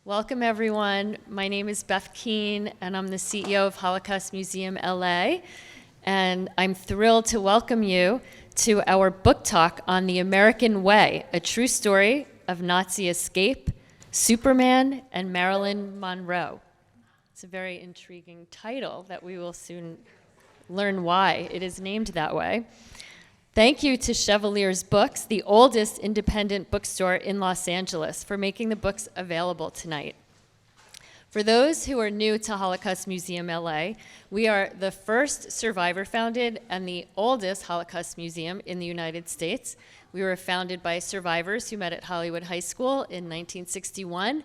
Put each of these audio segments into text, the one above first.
Welcome, everyone. My name is Beth Keene, and I'm the CEO of Holocaust Museum LA. And I'm thrilled to welcome you to our book talk on The American Way, a true story of Nazi escape, Superman, and Marilyn Monroe. It's a very intriguing title that we will soon learn why it is named that way. Thank you to Chevalier's Books, the oldest independent bookstore in Los Angeles, for making the books available tonight. For those who are new to Holocaust Museum LA, we are the first survivor-founded and the oldest Holocaust museum in the United States. We were founded by survivors who met at Hollywood High School in 1961,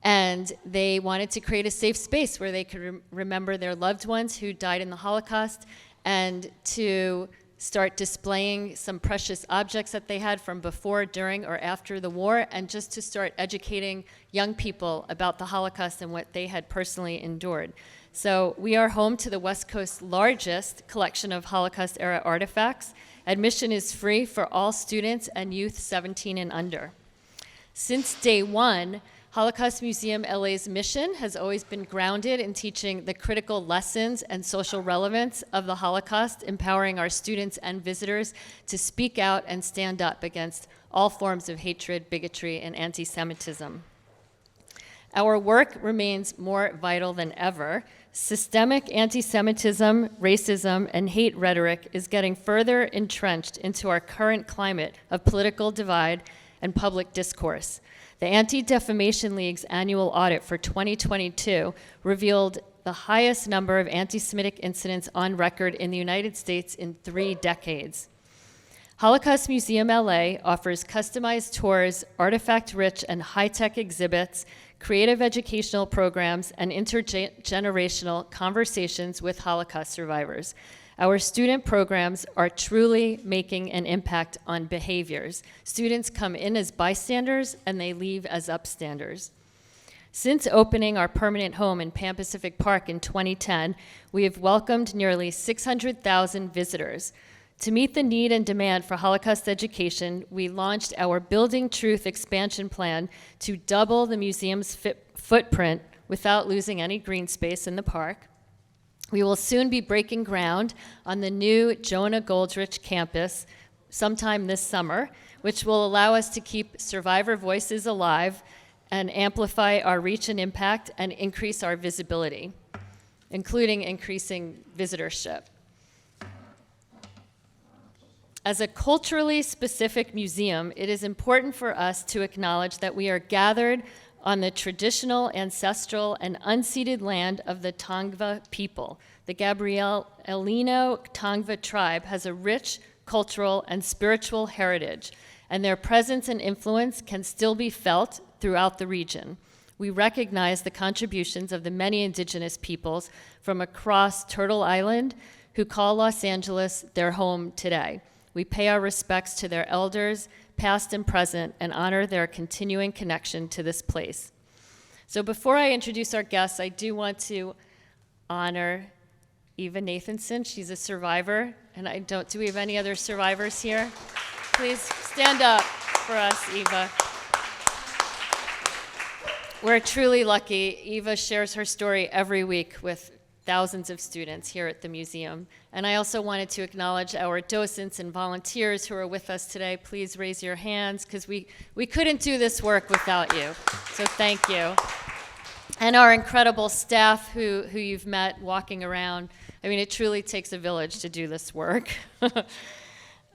and they wanted to create a safe space where they could remember their loved ones who died in the Holocaust and to start displaying some precious objects that they had from before, during, or after the war, and just to start educating young people about the Holocaust and what they had personally endured. So we are home to the West Coast's largest collection of Holocaust-era artifacts. Admission is free for all students and youth 17 and under. Since day one, Holocaust Museum LA's mission has always been grounded in teaching the critical lessons and social relevance of the Holocaust, empowering our students and visitors to speak out and stand up against all forms of hatred, bigotry, and anti-Semitism. Our work remains more vital than ever. Systemic anti-Semitism, racism, and hate rhetoric is getting further entrenched into our current climate of political divide and public discourse. The Anti-Defamation League's annual audit for 2022 revealed the highest number of anti-Semitic incidents on record in the United States in 3 decades. Holocaust Museum LA offers customized tours, artifact-rich and high-tech exhibits, creative educational programs, and intergenerational conversations with Holocaust survivors. Our student programs are truly making an impact on behaviors. Students come in as bystanders and they leave as upstanders. Since opening our permanent home in Pan Pacific Park in 2010, we have welcomed nearly 600,000 visitors. To meet the need and demand for Holocaust education, we launched our Building Truth expansion plan to double the museum's footprint without losing any green space in the park. We will soon be breaking ground on the new Jonah Goldrich campus sometime this summer, which will allow us to keep survivor voices alive and amplify our reach and impact and increase our visibility, including increasing visitorship. As a culturally specific museum, it is important for us to acknowledge that we are gathered on the traditional, ancestral, and unceded land of the Tongva people. The Gabrielino Tongva tribe has a rich cultural and spiritual heritage, and their presence and influence can still be felt throughout the region. We recognize the contributions of the many indigenous peoples from across Turtle Island who call Los Angeles their home today. We pay our respects to their elders, past and present, and honor their continuing connection to this place. So before I introduce our guests, I do want to honor Eva Nathanson. She's a survivor, and do we have any other survivors here? Please stand up for us, Eva. We're truly lucky. Eva shares her story every week with thousands of students here at the museum. And I also wanted to acknowledge our docents and volunteers who are with us today. Please raise your hands, because we couldn't do this work without you. So thank you. And our incredible staff who you've met walking around. I mean, it truly takes a village to do this work.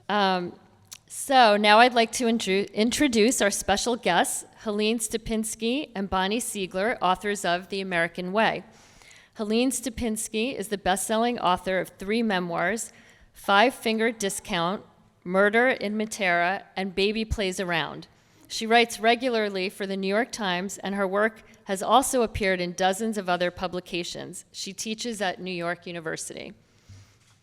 So now I'd like to introduce our special guests, Helene Stapinski and Bonnie Siegler, authors of The American Way. Helene Stapinski is the best-selling author of 3 memoirs, Five Finger Discount, Murder in Matera, and Baby Plays Around. She writes regularly for the New York Times, and her work has also appeared in dozens of other publications. She teaches at New York University.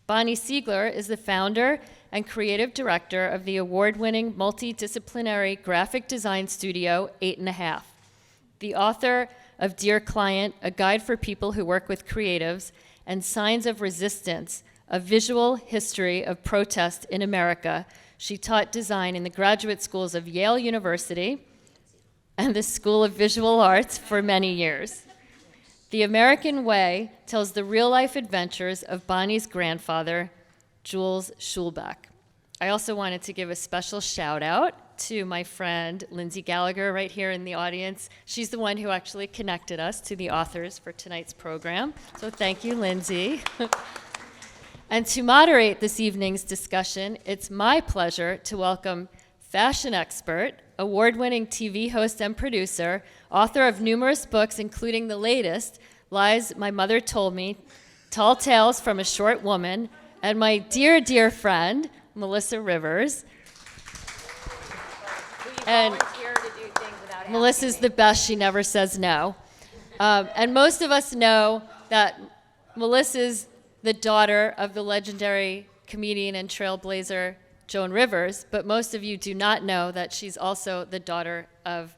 Bonnie Siegler is the founder and creative director of the award-winning multidisciplinary graphic design studio 8½. The author of Dear Client, a guide for people who work with creatives, and Signs of Resistance, a visual history of protest in America. She taught design in the graduate schools of Yale University and the School of Visual Arts for many years. The American Way tells the real-life adventures of Bonnie's grandfather, Jules Schulbach. I also wanted to give a special shout out to my friend Lindsay Gallagher right here in the audience. She's the one who actually connected us to the authors for tonight's program. So thank you, Lindsay. And to moderate this evening's discussion, it's my pleasure to welcome fashion expert, award-winning TV host and producer, author of numerous books, including the latest, Lies My Mother Told Me, Tall Tales from a Short Woman, and my dear, dear friend, Melissa Rivers. And Melissa's the best, she never says no. And most of us know that Melissa's the daughter of the legendary comedian and trailblazer Joan Rivers, but most of you do not know that she's also the daughter of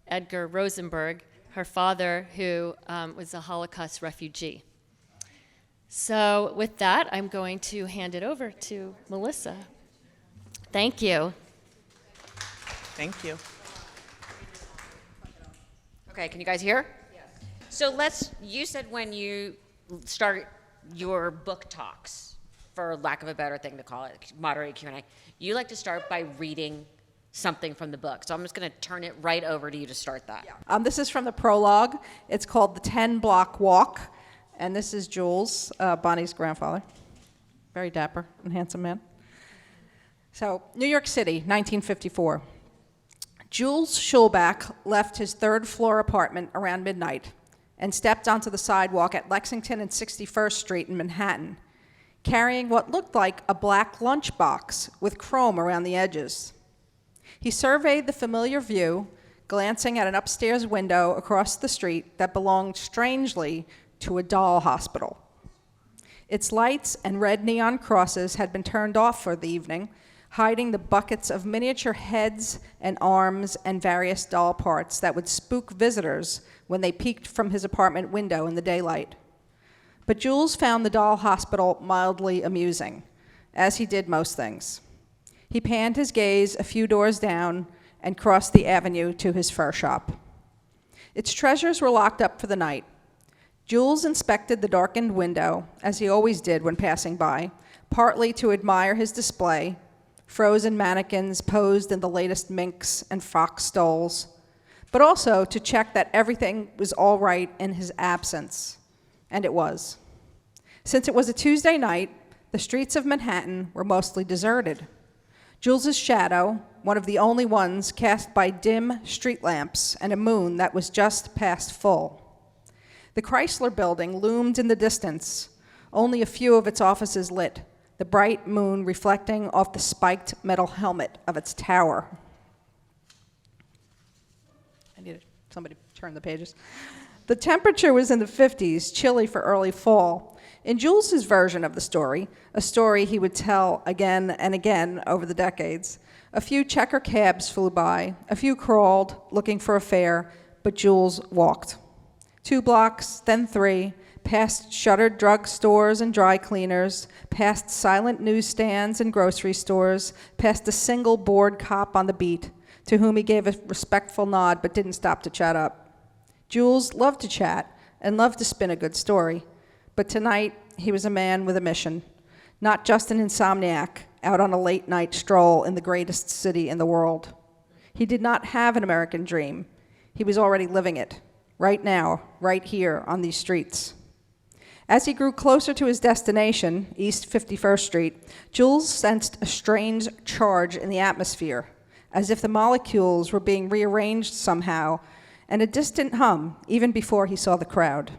Edgar Rosenberg, her father, who was a Holocaust refugee. So with that, I'm going to hand it over to Melissa. Thank you. Thank you. Okay, can you guys hear? Yes. So you said when you start your book talks, for lack of a better thing to call it, moderated Q&A, you like to start by reading something from the book. So I'm just going to turn it right over to you to start that. Yeah. This is from the prologue. It's called The 10-Block Walk, and this is Jules, Bonnie's grandfather. Very dapper and handsome man. So, New York City, 1954. Jules Schulbach left his third-floor apartment around midnight and stepped onto the sidewalk at Lexington and 61st Street in Manhattan, carrying what looked like a black lunchbox with chrome around the edges. He surveyed the familiar view, glancing at an upstairs window across the street that belonged strangely to a doll hospital. Its lights and red neon crosses had been turned off for the evening, hiding the buckets of miniature heads and arms and various doll parts that would spook visitors when they peeked from his apartment window in the daylight. But Jules found the doll hospital mildly amusing, as he did most things. He panned his gaze a few doors down and crossed the avenue to his fur shop. Its treasures were locked up for the night. Jules inspected the darkened window, as he always did when passing by, partly to admire his display, frozen mannequins posed in the latest minks and fox stoles, but also to check that everything was all right in his absence. And it was. Since it was a Tuesday night, the streets of Manhattan were mostly deserted. Jules's shadow, one of the only ones cast by dim street lamps and a moon that was just past full. The Chrysler Building loomed in the distance, only a few of its offices lit, the bright moon reflecting off the spiked metal helmet of its tower. I need somebody to turn the pages. The temperature was in the 50s, chilly for early fall. In Jules's version of the story, a story he would tell again and again over the decades, a few checker cabs flew by, a few crawled, looking for a fare, but Jules walked. 2 blocks, then 3, past shuttered drug stores and dry cleaners, past silent newsstands and grocery stores, past a single bored cop on the beat, to whom he gave a respectful nod but didn't stop to chat up. Jules loved to chat and loved to spin a good story, but tonight he was a man with a mission, not just an insomniac out on a late-night stroll in the greatest city in the world. He did not have an American dream. He was already living it, right now, right here on these streets. As he grew closer to his destination, East 51st Street, Jules sensed a strange charge in the atmosphere, as if the molecules were being rearranged somehow, and a distant hum even before he saw the crowd.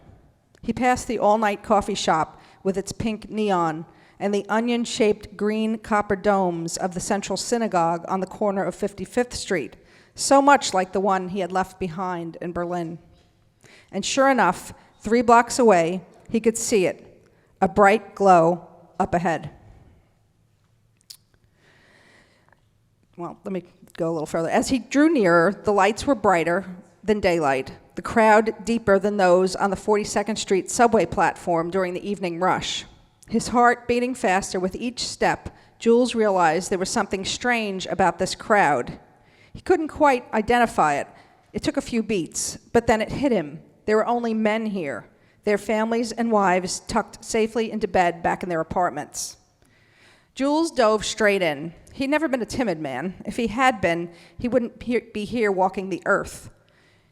He passed the all-night coffee shop with its pink neon and the onion-shaped green copper domes of the Central Synagogue on the corner of 55th Street, so much like the one he had left behind in Berlin. And sure enough, 3 blocks away, he could see it, a bright glow up ahead. Well, let me go a little further. As he drew nearer, the lights were brighter than daylight, the crowd deeper than those on the 42nd Street subway platform during the evening rush. His heart beating faster with each step, Jules realized there was something strange about this crowd. He couldn't quite identify it, It took a few beats, but then it hit him. There were only men here, their families and wives tucked safely into bed back in their apartments. Jules dove straight in. He'd never been a timid man. If he had been, he wouldn't be here walking the earth.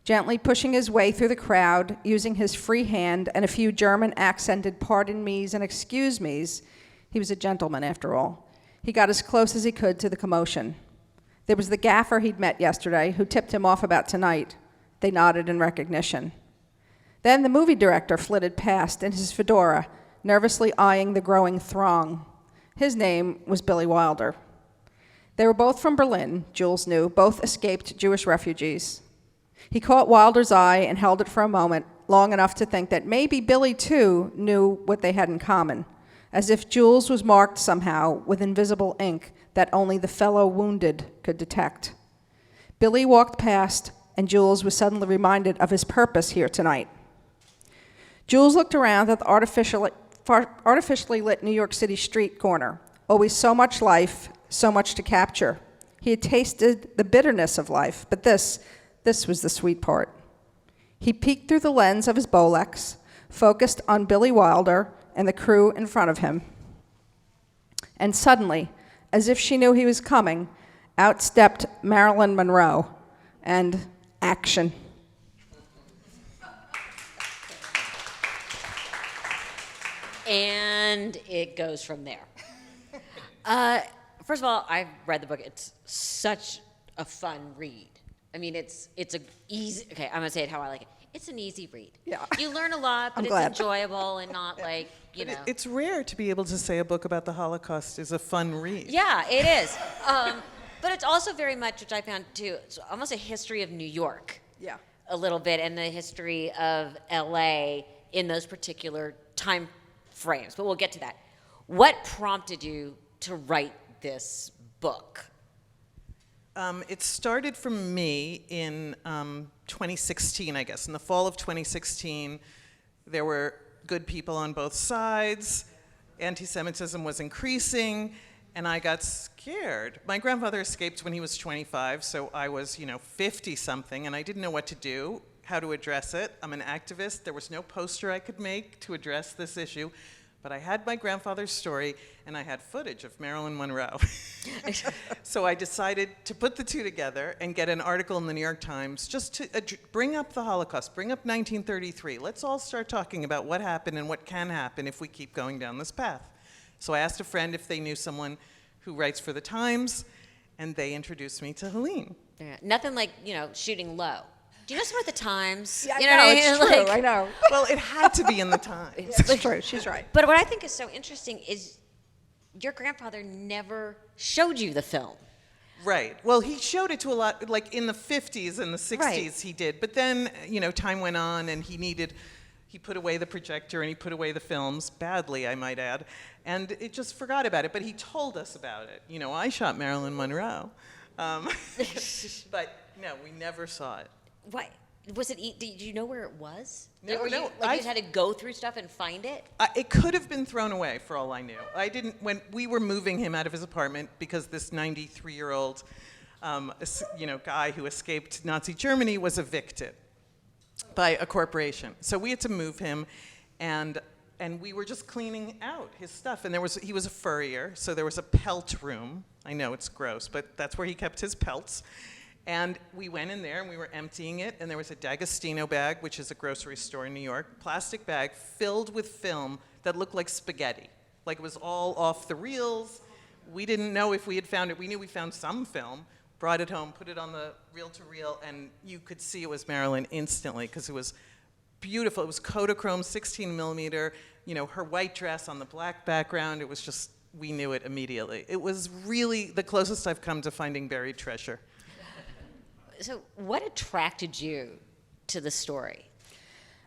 Gently pushing his way through the crowd, using his free hand and a few German-accented pardon me's and excuse me's, he was a gentleman after all. He got as close as he could to the commotion. There was the gaffer he'd met yesterday who tipped him off about tonight. They nodded in recognition. Then the movie director flitted past in his fedora, nervously eyeing the growing throng. His name was Billy Wilder. They were both from Berlin, Jules knew, both escaped Jewish refugees. He caught Wilder's eye and held it for a moment, long enough to think that maybe Billy, too, knew what they had in common, as if Jules was marked somehow with invisible ink that only the fellow wounded could detect. Billy walked past, and Jules was suddenly reminded of his purpose here tonight. Jules looked around at the artificially lit New York City street corner. Always so much life, so much to capture. He had tasted the bitterness of life, but this was the sweet part. He peeked through the lens of his Bolex, focused on Billy Wilder and the crew in front of him. And suddenly, as if she knew he was coming, out stepped Marilyn Monroe, and action. And it goes from there. First of all, I've read the book. It's such a fun read. I mean, it's a easy. Okay, I'm gonna say it how I like it. It's an easy read. Yeah. You learn a lot, but it's enjoyable and not like know. It's rare to be able to say a book about the Holocaust is a fun read. Yeah, it is. But it's also very much, which I found too, it's almost a history of New York. Yeah. A little bit, and the history of LA in those particular time frames. But we'll get to that. What prompted you to write this book? It started from me in 2016, I guess. In the fall of 2016, there were good people on both sides. Anti-Semitism was increasing, and I got scared. My grandfather escaped when he was 25, so I was, 50-something, and I didn't know what to do, how to address it. I'm an activist. There was no poster I could make to address this issue. But I had my grandfather's story, and I had footage of Marilyn Monroe. So I decided to put the two together and get an article in the New York Times just to bring up the Holocaust, bring up 1933. Let's all start talking about what happened and what can happen if we keep going down this path. So I asked a friend if they knew someone who writes for the Times, and they introduced me to Helene. Yeah, nothing like, shooting low. Do you know someone at the Times? Yeah, you know what I mean? it's true, I know. Well, it had to be in the Times. It's true, she's right. But what I think is so interesting is your grandfather never showed you the film. Right. Well, he showed it to a lot, like in the 50s and the 60s Right. he did. But then, time went on and he put away the projector and he put away the films, badly, I might add, and it just forgot about it. But he told us about it. I shot Marilyn Monroe. But no, we never saw it. What? Was it? Did you know where it was? No, or no, you just had to go through stuff and find it? It could have been thrown away for all I knew. When we were moving him out of his apartment because this 93-year-old, guy who escaped Nazi Germany was evicted by a corporation. So we had to move him, and we were just cleaning out his stuff. And he was a furrier, so there was a pelt room. I know it's gross, but that's where he kept his pelts. And we went in there and we were emptying it, and there was a D'Agostino bag, which is a grocery store in New York, plastic bag filled with film that looked like spaghetti. Like it was all off the reels. We didn't know if we had found it. We knew we found some film, brought it home, put it on the reel-to-reel, and you could see it was Marilyn instantly because it was beautiful. It was Kodachrome, 16 millimeter, her white dress on the black background. It was just, we knew it immediately. It was really the closest I've come to finding buried treasure. So what attracted you to the story?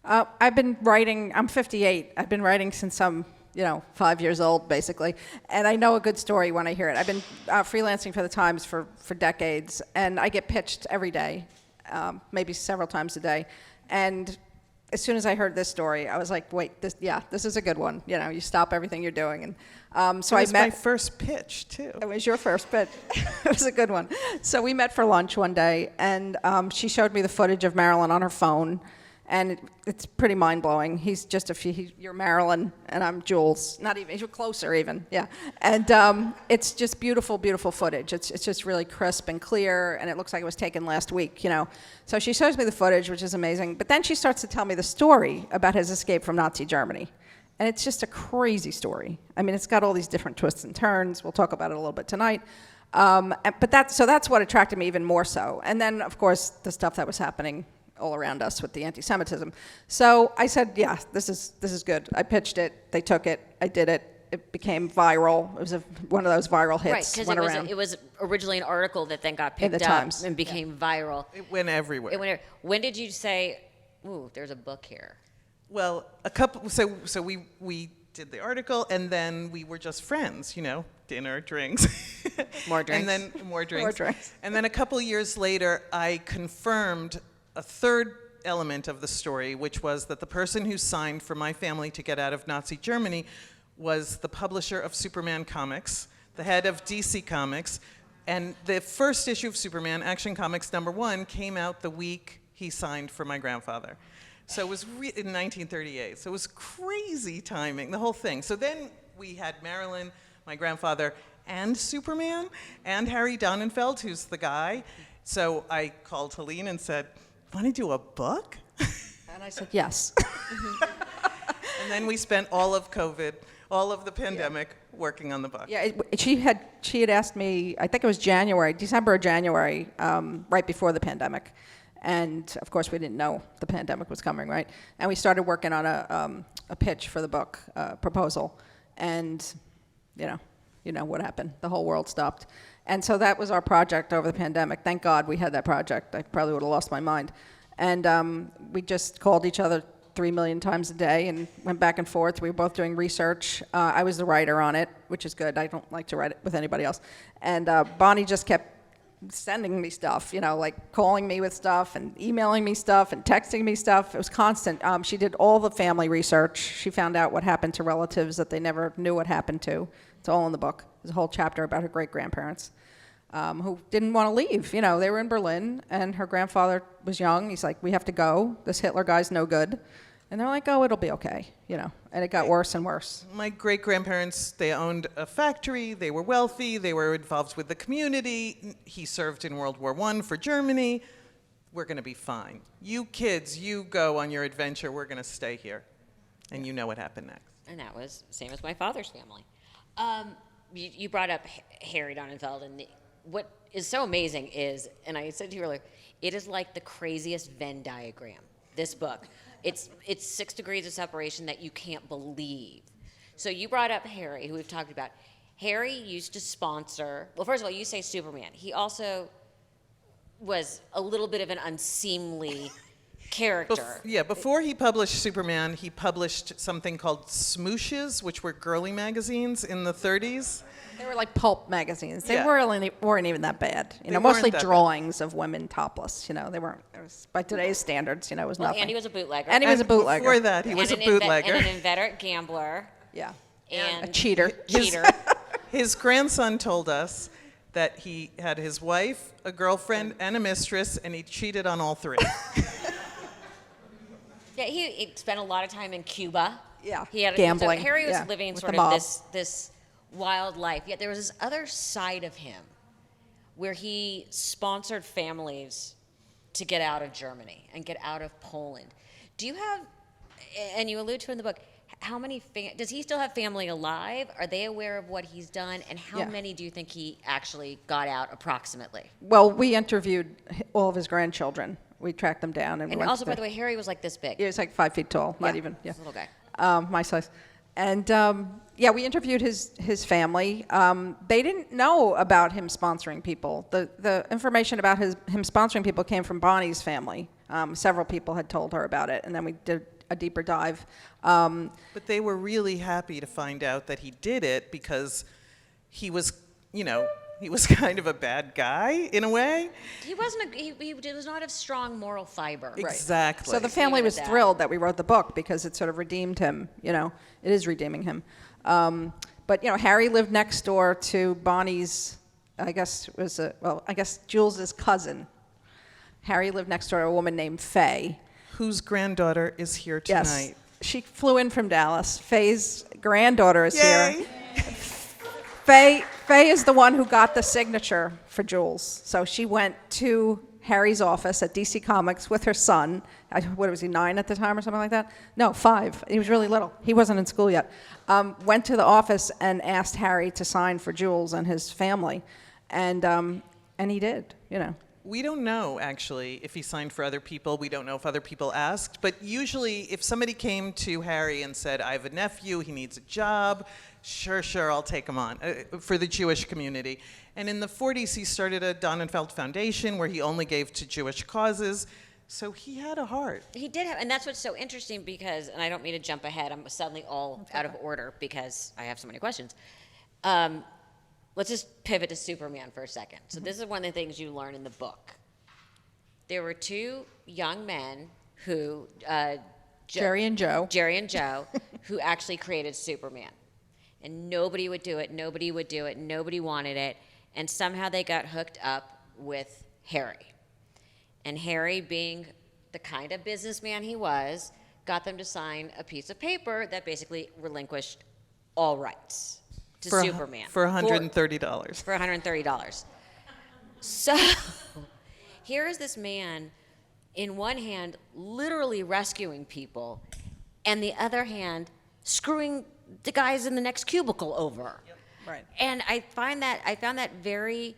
I've been writing, I'm 58. I've been writing since I'm, 5 years old, basically. And I know a good story when I hear it. I've been freelancing for the Times for decades, and I get pitched every day, maybe several times a day. And as soon as I heard this story, I was like, wait, this is a good one. You know, you stop everything you're doing. And so It I was my met. first pitch, too. It was your first, but it was a good one. So we met for lunch one day, and she showed me the footage of Marilyn on her phone, and it's pretty mind-blowing. He's just you're Marilyn, and I'm Jules. Not even, you're closer even, yeah. And it's just beautiful, beautiful footage. It's just really crisp and clear, and it looks like it was taken last week, you know. So she shows me the footage, which is amazing, but then she starts to tell me the story about his escape from Nazi Germany. And it's just a crazy story. I mean, it's got all these different twists and turns. We'll talk about it a little bit tonight. But that's what attracted me even more so. And then, of course, the stuff that was happening all around us with the anti-Semitism. So I said, yeah, this is good. I pitched it. They took it. I did it. It became viral. It was one of those viral hits. Right, because it was originally an article that then got picked the up Times. and became viral. It went everywhere. When did you say, ooh, there's a book here? Well, a couple. So we did the article, and then we were just friends. You know, dinner, drinks, More drinks. and then more drinks. More drinks. And then a couple years later, I confirmed a third element of the story, which was that the person who signed for my family to get out of Nazi Germany was the publisher of Superman comics, the head of DC Comics, and the first issue of Superman, Action Comics #1, came out the week he signed for my grandfather. So it was in 1938. So it was crazy timing, the whole thing. So then we had Marilyn, my grandfather, and Superman, and Harry Donenfeld, who's the guy. So I called Helene and said, want to do a book? And I said, yes. And then we spent all of COVID, all of the pandemic, working on the book. Yeah, she had asked me, I think it was December or January, right before the pandemic. And of course, we didn't know the pandemic was coming, right? And we started working on a pitch for the book, proposal. And you know what happened. The whole world stopped. And so that was our project over the pandemic. Thank God we had that project. I probably would have lost my mind. And we just called each other 3 million times a day and went back and forth. We were both doing research. I was the writer on it, which is good. I don't like to write it with anybody else. And Bonnie just kept sending me stuff, you know, like calling me with stuff and emailing me stuff and texting me stuff. It was constant. She did all the family research. She found out what happened to relatives that they never knew what happened to. It's all in the book. There's a whole chapter about her great-grandparents who didn't want to leave. You know, they were in Berlin, and her grandfather was young. He's like, we have to go. This Hitler guy's no good. And they're like, oh, it'll be okay, you know. And it got worse and worse. My great-grandparents, they owned a factory, they were wealthy, they were involved with the community. He served in World War I for Germany. We're going to be fine. You kids, you go on your adventure. We're going to stay here. And you know what happened next. And that was same as my father's family. You brought up Harry Donenfeld, and what is so amazing is, and I said to you earlier, it is like the craziest Venn diagram, this book. It's 6 degrees of separation that you can't believe. So you brought up Harry, who we've talked about. Harry used to sponsor, well, first of all, you say Superman. He also was a little bit of an unseemly character. Before he published Superman, he published something called Smooshes, which were girly magazines in the 30s. They were like pulp magazines. They Yeah. weren't even that bad. You know, They mostly weren't that bad. drawings of women topless. You know, they weren't, it was, by today's standards, you know, it was Well, nothing. and he was a bootlegger. And he was a bootlegger. Before that, he was a bootlegger. And an inveterate gambler. Yeah. And A cheater. Cheater. His grandson told us that he had his wife, a girlfriend, and a mistress, and he cheated on all three. Yeah, he spent a lot of time in Cuba. Yeah, He had gambling, So Harry was yeah, living with sort the of mob. this wild life. Yet there was this other side of him where he sponsored families to get out of Germany and get out of Poland. Do you have, and you allude to in the book, how many, does he still have family alive? Are they aware of what he's done? And how Yeah. many do you think he actually got out approximately? Well, we interviewed all of his grandchildren. We tracked them down. And we And went also, to by the way, Harry was like this big. he was like 5 feet tall, not Yeah, even. Yeah. he's a little guy. My size. And yeah, we interviewed his family. They didn't know about him sponsoring people. The information about him sponsoring people came from Bonnie's family. Several people had told her about it, and then we did a deeper dive. But they were really happy to find out that he did it because he was, you know, He was kind of a bad guy in a way. He wasn't. He was not of strong moral fiber. Exactly. So the family Leave it was at that. thrilled that we wrote the book because it sort of redeemed him. You know, it is redeeming him. But you know, Harry lived next door to Bonnie's. I guess Jules's cousin. Harry lived next door to a woman named Faye. Whose granddaughter is here Yes, tonight. she flew in from Dallas. Faye's granddaughter is Yay! here. Faye is the one who got the signature for Jules. So she went to Harry's office at DC Comics with her son. What was he, 9 at the time or something like that? No, 5. He was really little. He wasn't in school yet. Went to the office and asked Harry to sign for Jules and his family, and he did. You know. We don't know, actually, if he signed for other people. We don't know if other people asked. But usually, if somebody came to Harry and said, I have a nephew, he needs a job, sure, I'll take him on, for the Jewish community. And in the 40s, he started a Donenfeld Foundation where he only gave to Jewish causes. So he had a heart. He did have, and that's what's so interesting because, and I don't mean to jump ahead, I'm suddenly all out of order because I have so many questions. Let's just pivot to Superman for a second. So this is one of the things you learn in the book. There were 2 young men who, Jerry and Joe, who actually created Superman. And nobody would do it, nobody wanted it, and somehow they got hooked up with Harry. And Harry, being the kind of businessman he was, got them to sign a piece of paper that basically relinquished all rights to Superman. For $130. For $130. So here is this man, in one hand, literally rescuing people, and the other hand, screwing the guys in the next cubicle over. Yep. Right. And I found that very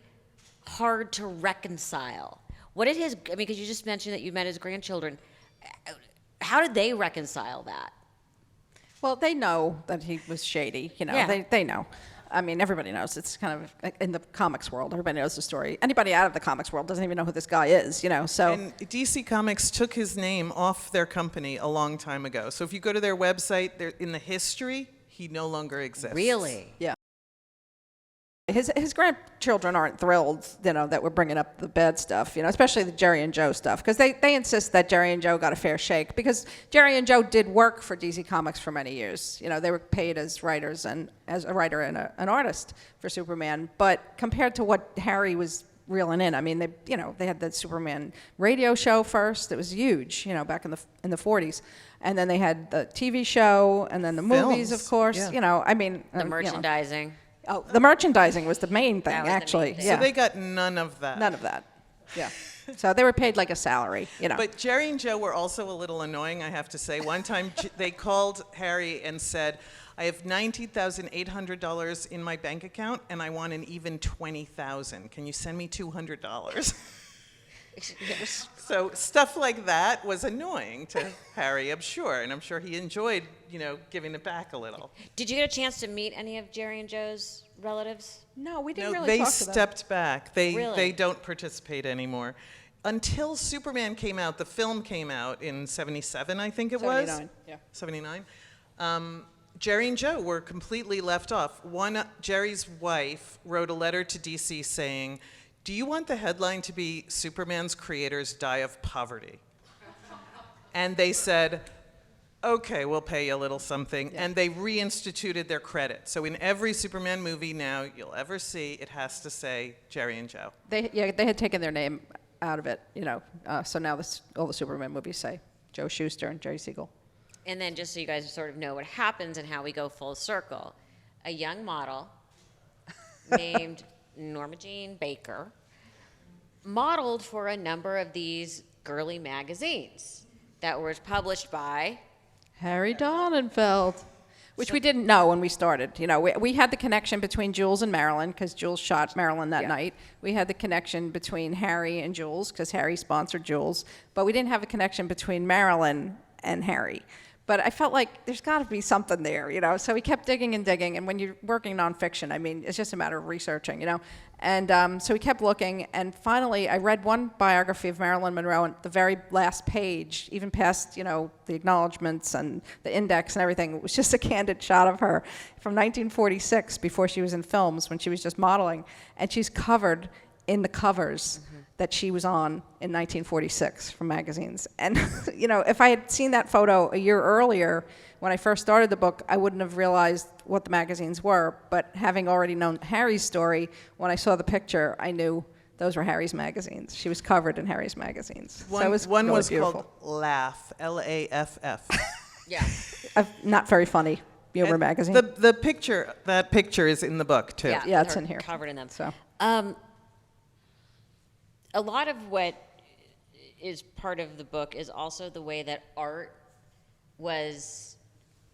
hard to reconcile. What did because you just mentioned that you met his grandchildren. How did they reconcile that? Well, they know that he was shady. You know, Yeah. they know. I mean, everybody knows. It's kind of in the comics world. Everybody knows the story. Anybody out of the comics world doesn't even know who this guy is. You know, so. And DC Comics took his name off their company a long time ago. So if you go to their website, in the history, he no longer exists. Really? Yeah. His grandchildren aren't thrilled, you know, that we're bringing up the bad stuff, you know, especially the Jerry and Joe stuff, because they insist that Jerry and Joe got a fair shake, because Jerry and Joe did work for DC Comics for many years. You know, they were paid as writers and as a writer and an artist for Superman, but compared to what Harry was reeling in, I mean, they had the Superman radio show first. It was huge, you know, back in the 40s. And then they had the TV show, and then the movies, of course. Yeah. You know, I mean, The merchandising. Oh, the merchandising was the main thing, That was the main actually. thing. Yeah. So they got none of that. None of that. Yeah. So they were paid like a salary, you know. But Jerry and Joe were also a little annoying, I have to say. One time they called Harry and said, I have $90,800 in my bank account, and I want an even $20,000. Can you send me $200? So stuff like that was annoying to Harry, I'm sure, and I'm sure he enjoyed, you know, giving it back a little. Did you get a chance to meet any of Jerry and Joe's relatives? No, we didn't No, really they talk to them. stepped back. Really? They don't participate anymore. Until Superman came out, the film came out in 77, I think it was. 79, yeah. 79. Jerry and Joe were completely left off. Jerry's wife wrote a letter to DC saying, do you want the headline to be Superman's creators die of poverty? And they said, okay, we'll pay you a little something. Yeah. And they reinstituted their credit. So in every Superman movie now you'll ever see, it has to say Jerry and Joe. They had taken their name out of it, you know. So now all the Superman movies say Joe Shuster and Jerry Siegel. And then just so you guys sort of know what happens and how we go full circle, a young model named Norma Jean Baker modeled for a number of these girly magazines that were published by Harry Donenfeld, which we didn't know when we started. You know, we had the connection between Jules and Marilyn because Jules shot Marilyn that night. We had the connection between Harry and Jules because Harry sponsored Jules, but we didn't have a connection between Marilyn and Harry. But I felt like there's got to be something there, you know. So we kept digging and digging. And when you're working nonfiction, I mean, it's just a matter of researching, you know. And so we kept looking. And finally, I read one biography of Marilyn Monroe, and the very last page, even past, you know, the acknowledgments and the index and everything, it was just a candid shot of her from 1946, before she was in films, when she was just modeling. And she's covered in the covers that she was on in 1946 from magazines. And, you know, if I had seen that photo a year earlier, when I first started the book, I wouldn't have realized what the magazines were. But having already known Harry's story, when I saw the picture, I knew those were Harry's magazines. She was covered in Harry's magazines. So it was One really was beautiful. called Laugh, L-A-F-F. Yeah. Not very funny humor And magazine. that picture is in the book too. Yeah, it's her in here. Covered in them. So A lot of what is part of the book is also the way that art was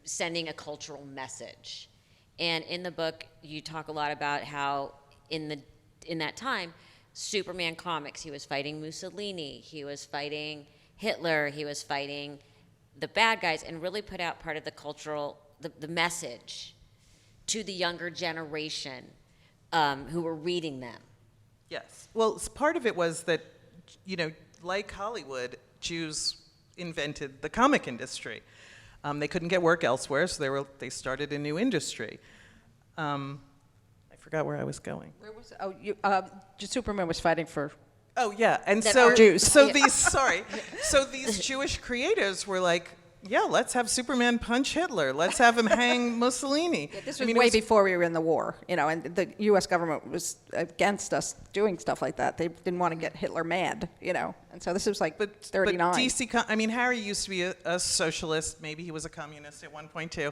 sending a cultural message. And in the book, you talk a lot about how in that time, Superman comics, he was fighting Mussolini, he was fighting Hitler, he was fighting the bad guys, and really put out part of the cultural, the message to the younger generation who were reading them. Yes. Well, part of it was that, you know, like Hollywood, Jews invented the comic industry. They couldn't get work elsewhere, so they started a new industry. I forgot where I was going. where was it? Superman was fighting for. Oh yeah, and That so are Jews. so these so these Jewish creators were like, yeah, let's have Superman punch Hitler. Let's have him hang Mussolini. This I was mean, it way before we were in the war, you know, and the U.S. government was against us doing stuff like that. They didn't want to get Hitler mad, you know, and so this was like But 39. But I mean, Harry used to be a socialist. Maybe he was a communist at one point too.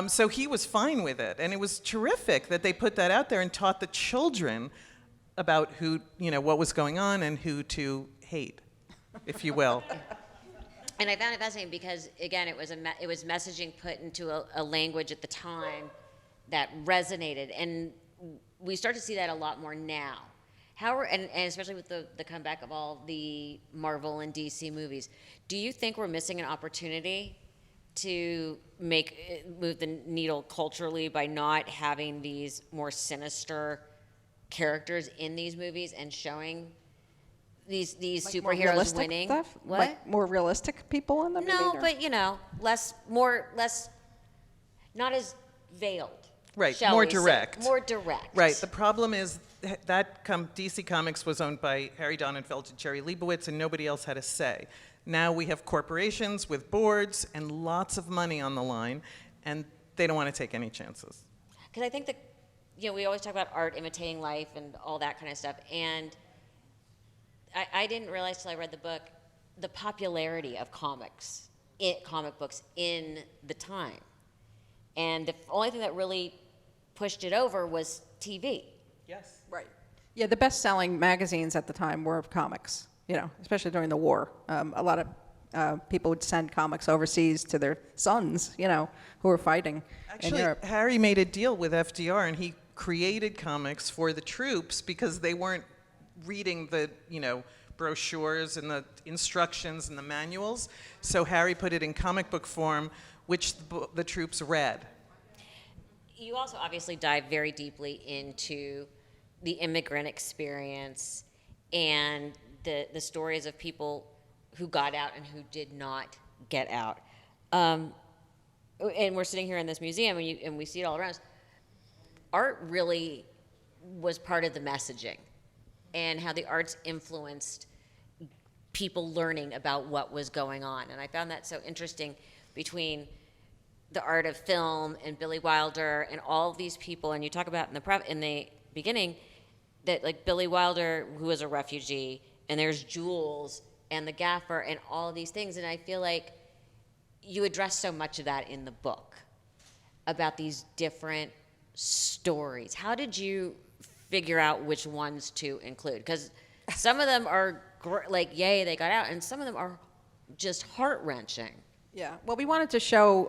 So he was fine with it, and it was terrific that they put that out there and taught the children about who, you know, what was going on and who to hate, if you will. And I found it fascinating because, again, it was messaging put into a language at the time that resonated, and we start to see that a lot more now. And especially with the comeback of all the Marvel and DC movies, do you think we're missing an opportunity to move the needle culturally by not having these more sinister characters in these movies and showing these Like more superheroes realistic winning? stuff? What? Like more realistic people in them? you No, mean, or- but you know, less, not as veiled. Right, shall more we say. direct. More direct. Right. The problem is that DC Comics was owned by Harry Donenfeld and Jerry Leibowitz, and nobody else had a say. Now we have corporations with boards and lots of money on the line, and they don't want to take any chances. Because I think that, you know, we always talk about art imitating life and all that kind of stuff, and I didn't realize till I read the book the popularity of comic books in the time. And the only thing that really pushed it over was TV. Yes. Right. Yeah, the best-selling magazines at the time were comics, you know, especially during the war. A lot of people would send comics overseas to their sons, you know, who were fighting in Actually, Europe. Harry made a deal with FDR, and he created comics for the troops because they weren't reading the, you know, brochures and the instructions and the manuals. So Harry put it in comic book form, which the troops read. You also obviously dive very deeply into the immigrant experience and the stories of people who got out and who did not get out. And we're sitting here in this museum, and we see it all around us. Art really was part of the messaging, and how the arts influenced people learning about what was going on. And I found that so interesting between the art of film and Billy Wilder and all of these people. And you talk about in the beginning that, like, Billy Wilder, who was a refugee, and there's Jules and the gaffer and all of these things. And I feel like you address so much of that in the book about these different stories. How did you figure out which ones to include? Because some of them are like, yay, they got out, and some of them are just heart-wrenching. Yeah, well, we wanted to show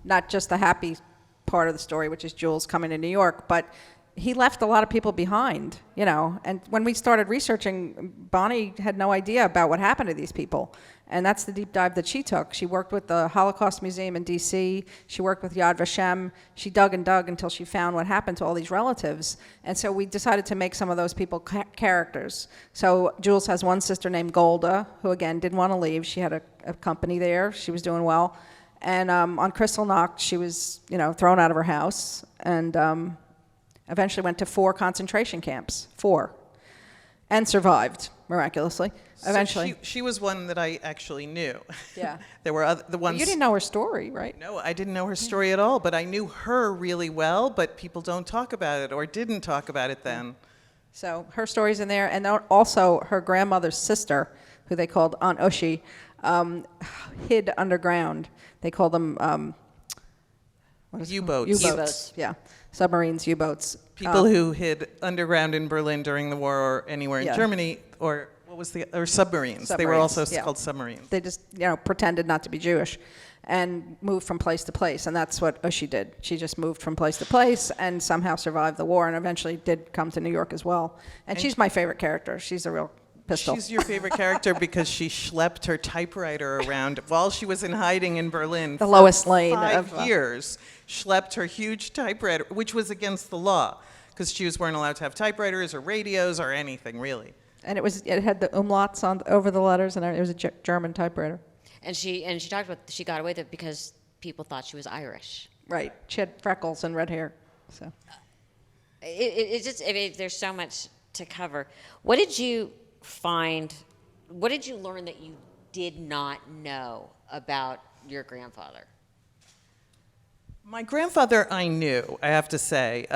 not just the happy part of the story, which is Jules coming to New York, but he left a lot of people behind, you know. And when we started researching, Bonnie had no idea about what happened to these people. And that's the deep dive that she took. She worked with the Holocaust Museum in D.C. She worked with Yad Vashem. She dug and dug until she found what happened to all these relatives. And so we decided to make some of those people characters. So Jules has one sister named Golda, who, again, didn't want to leave. She had a company there. She was doing well. And on Kristallnacht, she was, you know, thrown out of her house. And eventually went to 4 concentration camps, 4, and survived miraculously. Eventually, So she was one that I actually knew. Yeah. There were the ones. You didn't know her story, right? No, I didn't know her story at all, but I knew her really well, but people don't talk about it or didn't talk about it then. So her story's in there, and also her grandmother's sister, who they called Aunt Ushi, hid underground. They called them what is it called? U-boats. U-boats. Yeah, submarines, U-boats. People who hid underground in Berlin during the war or anywhere in Yeah. Germany, or what was or submarines. They were also Submarines, yeah. called submarines. They just, you know, pretended not to be Jewish and moved from place to place. And that's what Ushi did. She just moved from place to place and somehow survived the war and eventually did come to New York as well. And she's my favorite character. She's a real pistol. She's your favorite character because she schlepped her typewriter around while she was in hiding in Berlin. The for Lois Lane 5 of, years, schlepped her huge typewriter, which was against the law because Jews weren't allowed to have typewriters or radios or anything really. And it had the umlauts over the letters, and it was a German typewriter. And she talked about she got away with it because people thought she was Irish. Right. She had freckles and red hair. So It's just, I mean, there's so much to cover. What did you find? What did you learn that you did not know about your grandfather? My grandfather I knew, I have to say.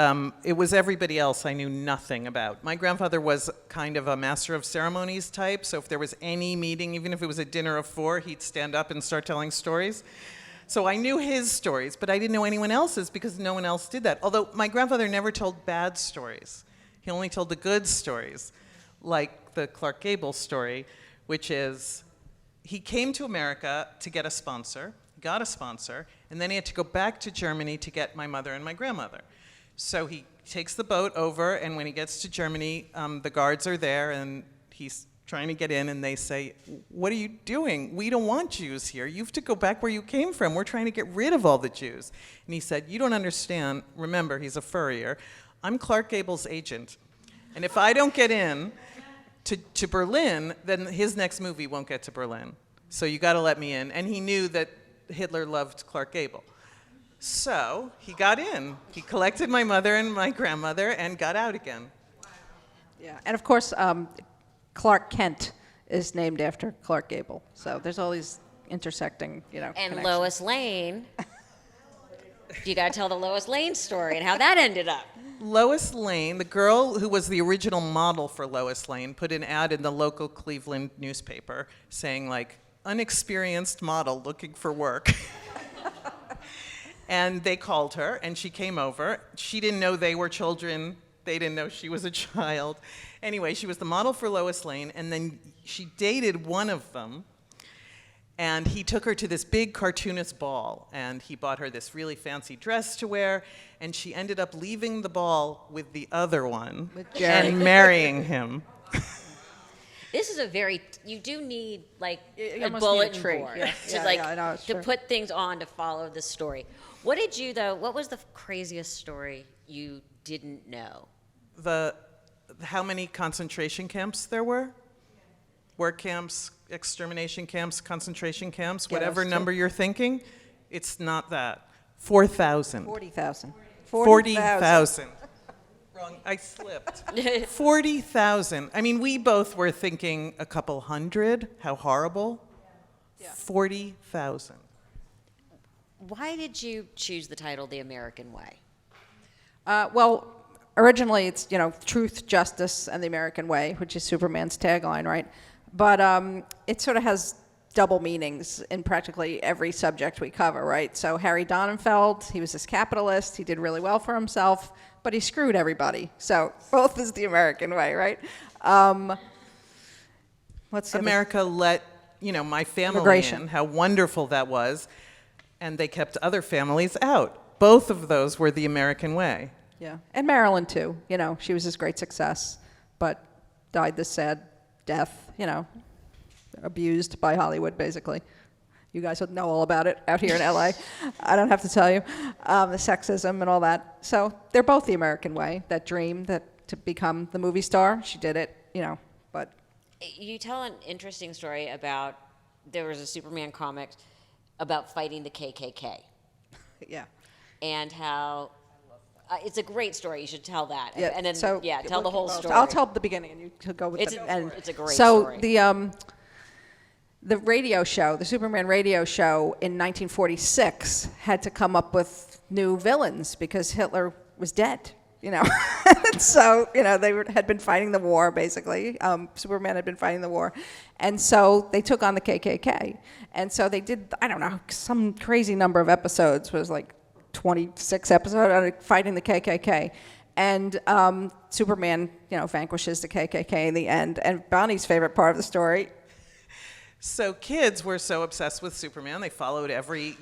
It was everybody else I knew nothing about. My grandfather was kind of a master of ceremonies type, so if there was any meeting, even if it was a dinner of 4, he'd stand up and start telling stories. So I knew his stories, but I didn't know anyone else's because no one else did that. Although my grandfather never told bad stories. He only told the good stories, like the Clark Gable story, which is he came to America to get a sponsor, got a sponsor, and then he had to go back to Germany to get my mother and my grandmother. So he takes the boat over, and when he gets to Germany, the guards are there, and he's trying to get in, and they say, "What are you doing? We don't want Jews here. You have to go back where you came from. We're trying to get rid of all the Jews." And he said, "You don't understand." Remember, he's a furrier. "I'm Clark Gable's agent, and if I don't get in to Berlin, then his next movie won't get to Berlin. So you got to let me in." And he knew that Hitler loved Clark Gable. So he got in. He collected my mother and my grandmother and got out again. yeah, and of course, Clark Kent is named after Clark Gable. So there's all these intersecting, you know. And connections. Lois Lane. You got to tell the Lois Lane story and how that ended up. Lois Lane, the girl who was the original model for Lois Lane, put an ad in the local Cleveland newspaper saying, like, "Unexperienced model looking for work." And they called her, and she came over. She didn't know they were children. They didn't know she was a child. Anyway, she was the model for Lois Lane, and then she dated one of them, and he took her to this big cartoonist ball, and he bought her this really fancy dress to wear, and she ended up leaving the ball with the other one With Jerry. and marrying him. This is a very, you do need like You a almost need a bulletin tree. board Yeah. to Yeah, like yeah, I know, it's to true. put things on to follow the story. What did you though? What was the craziest story you didn't know? How many concentration camps there were? Work camps, extermination camps, concentration camps, Yeah, whatever those two. number you're thinking, it's not that. 4,000. 40,000. 40,000. Wrong, I slipped. 40,000. I mean, we both were thinking a couple hundred. How horrible. 40,000. Why did you choose the title The American Way? Well, originally it's, you know, truth, justice, and the American way, which is Superman's tagline, right? But it sort of has double meanings in practically every subject we cover, right? So Harry Donenfeld, he was this capitalist. He did really well for himself, but he screwed everybody. So both is the American way, right? What's the other- America let, my family Immigration. in, how wonderful that was, and they kept other families out. Both of those were the American way. Yeah, and Marilyn too. You know, she was this great success, but died this sad death. You know, abused by Hollywood, basically. You guys would know all about it out here in LA. I don't have to tell you the sexism and all that. So they're both the American way. That dream that to become the movie star, she did it. You know, but You tell an interesting story about, there was a Superman comic about fighting the KKK. yeah. And how, it's a great story, you should tell that. Yeah, And then, so tell the whole story. I'll tell the beginning, and you can go with It's the end. it's a great so story. The radio show, the Superman radio show in 1946, had to come up with new villains because Hitler was dead. You know, so you know had been fighting the war basically. Superman had been fighting the war, and so they took on the KKK, and so they did, I don't know, some crazy number of episodes, was like 26 episodes on fighting the KKK, and Superman, you know, vanquishes the KKK in the end. And Bonnie's favorite part of the story. So kids were so obsessed with Superman, they followed every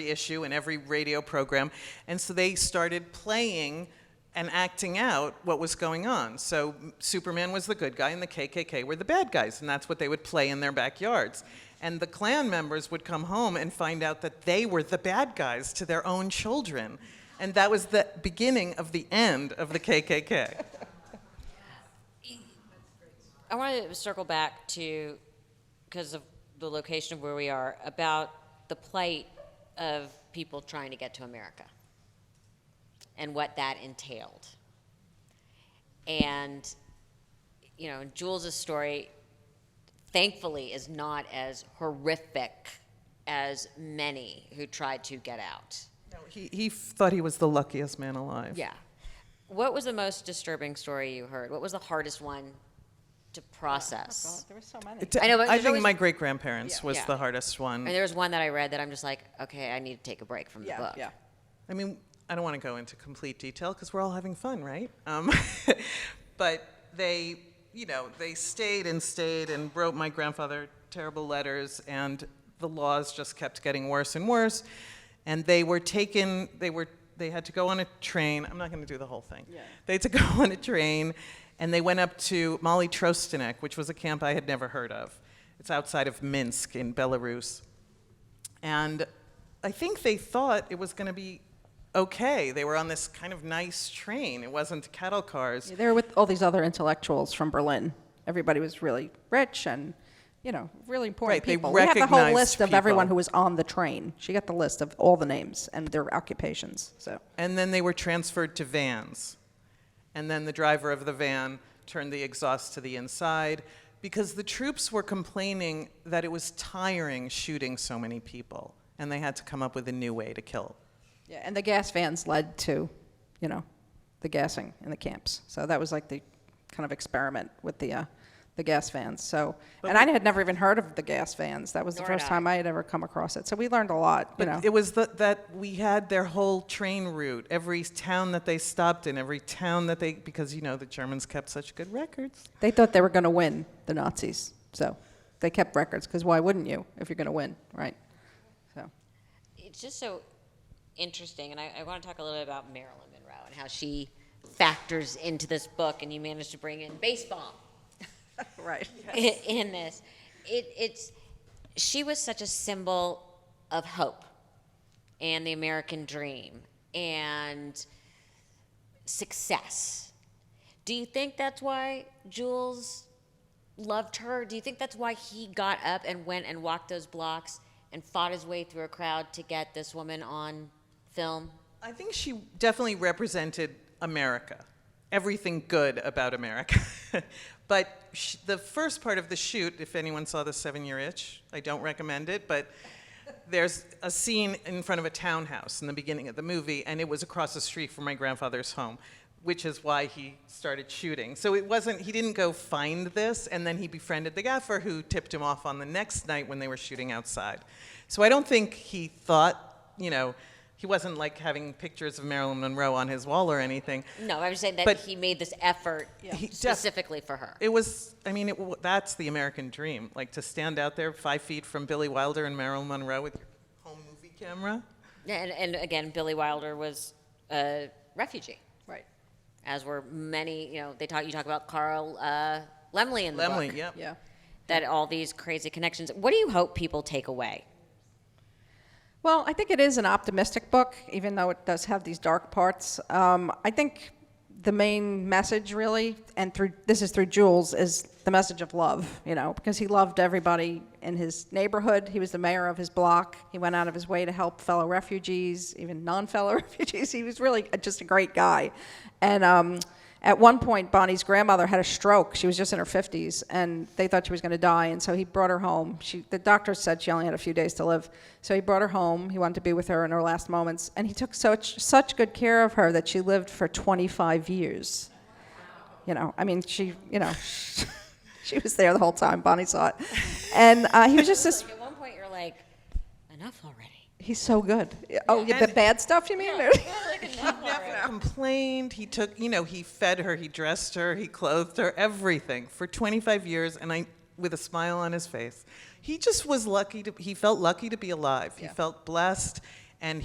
issue and every radio program, and so they started playing and acting out what was going on. So Superman was the good guy and the KKK were the bad guys, and that's what they would play in their backyards. And the Klan members would come home and find out that they were the bad guys to their own children. And that was the beginning of the end of the KKK. I want to circle back to, because of the location of where we are, about the plight of people trying to get to America and what that entailed. And, you know, Jules' story, thankfully, is not as horrific as many who tried to get out. No, he thought he was the luckiest man alive. Yeah. What was the most disturbing story you heard? What was the hardest one to process? There were so many. I know, but I there's think always- my great-grandparents was Yeah. the hardest one. I mean, there was one that I read that I'm just like, okay, I need to take a break from the book. Yeah. I mean, I don't want to go into complete detail because we're all having fun, right? But they, they stayed and wrote my grandfather terrible letters, and the laws just kept getting worse and worse. And they were taken, they had to go on a train. I'm not going to do the whole thing. Yeah. They had to go on a train, and they went up to Mali Trostanek, which was a camp I had never heard of. It's outside of Minsk in Belarus. And I think they thought it was going to be okay. They were on this kind of nice train. It wasn't cattle cars. They were with all these other intellectuals from Berlin. Everybody was really rich and, really important Right, they people. We have the whole recognized list of everyone people. who was on the train. She got the list of all the names and their occupations. So And then they were transferred to vans. And then the driver of the van turned the exhaust to the inside because the troops were complaining that it was tiring shooting so many people. And they had to come up with a new way to kill. yeah, and the gas vans led to, the gassing in the camps. So that was like the kind of experiment with the gas vans. So, and I had never even heard of the gas vans. That was the Nor had first time I had ever come across it. So we learned a lot. But it was that we had their whole train route, every town that they stopped in, every town that they, because, the Germans kept such good records. They thought they were going to win, the Nazis. So they kept records, because why wouldn't you if you're going to win, right? So It's just so interesting, and I want to talk a little bit about Marilyn Monroe and how she factors into this book, and you managed to bring in baseball right. in this. She was such a symbol of hope and the American dream and success. Do you think that's why Jules loved her? Do you think that's why he got up and went and walked those blocks and fought his way through a crowd to get this woman on film? I think she definitely represented America, everything good about America. But the first part of the shoot, if anyone saw the 7-Year Itch, I don't recommend it, but there's a scene in front of a townhouse in the beginning of the movie, and it was across the street from my grandfather's home, which is why he started shooting. So he didn't go find this, and then he befriended the gaffer who tipped him off on the next night when they were shooting outside. So I don't think he thought, he wasn't like having pictures of Marilyn Monroe on his wall or anything. No, I'm just saying that But he made this effort He specifically for her. It was, that's the American dream, like to stand out there 5 feet from Billy Wilder and Marilyn Monroe with your home movie camera. Yeah, and again, Billy Wilder was a refugee. Right. as were many, you talk about Carl Lemley in the book. Lemley, yep. Yeah. That all these crazy connections. What do you hope people take away? Well, I think it is an optimistic book, even though it does have these dark parts. I think the main message, really, and this is through Jules, is the message of love, because he loved everybody in his neighborhood. He was the mayor of his block. He went out of his way to help fellow refugees, even non-fellow refugees. He was really just a great guy. And at one point, Bonnie's grandmother had a stroke. She was just in her 50s, and they thought she was going to die, and so he brought her home. The doctor said she only had a few days to live, so he brought her home. He wanted to be with her in her last moments, and he took such good care of her that she lived for 25 years. She she was there the whole time. Bonnie saw it. And he was just this... At one point, you're like, enough already. He's so good. Oh, the bad stuff, you mean? Never complained. He took, he fed her, he dressed her, he clothed her, everything for 25 years, and with a smile on his face. He just was he felt lucky to be alive. Yeah. He felt blessed, and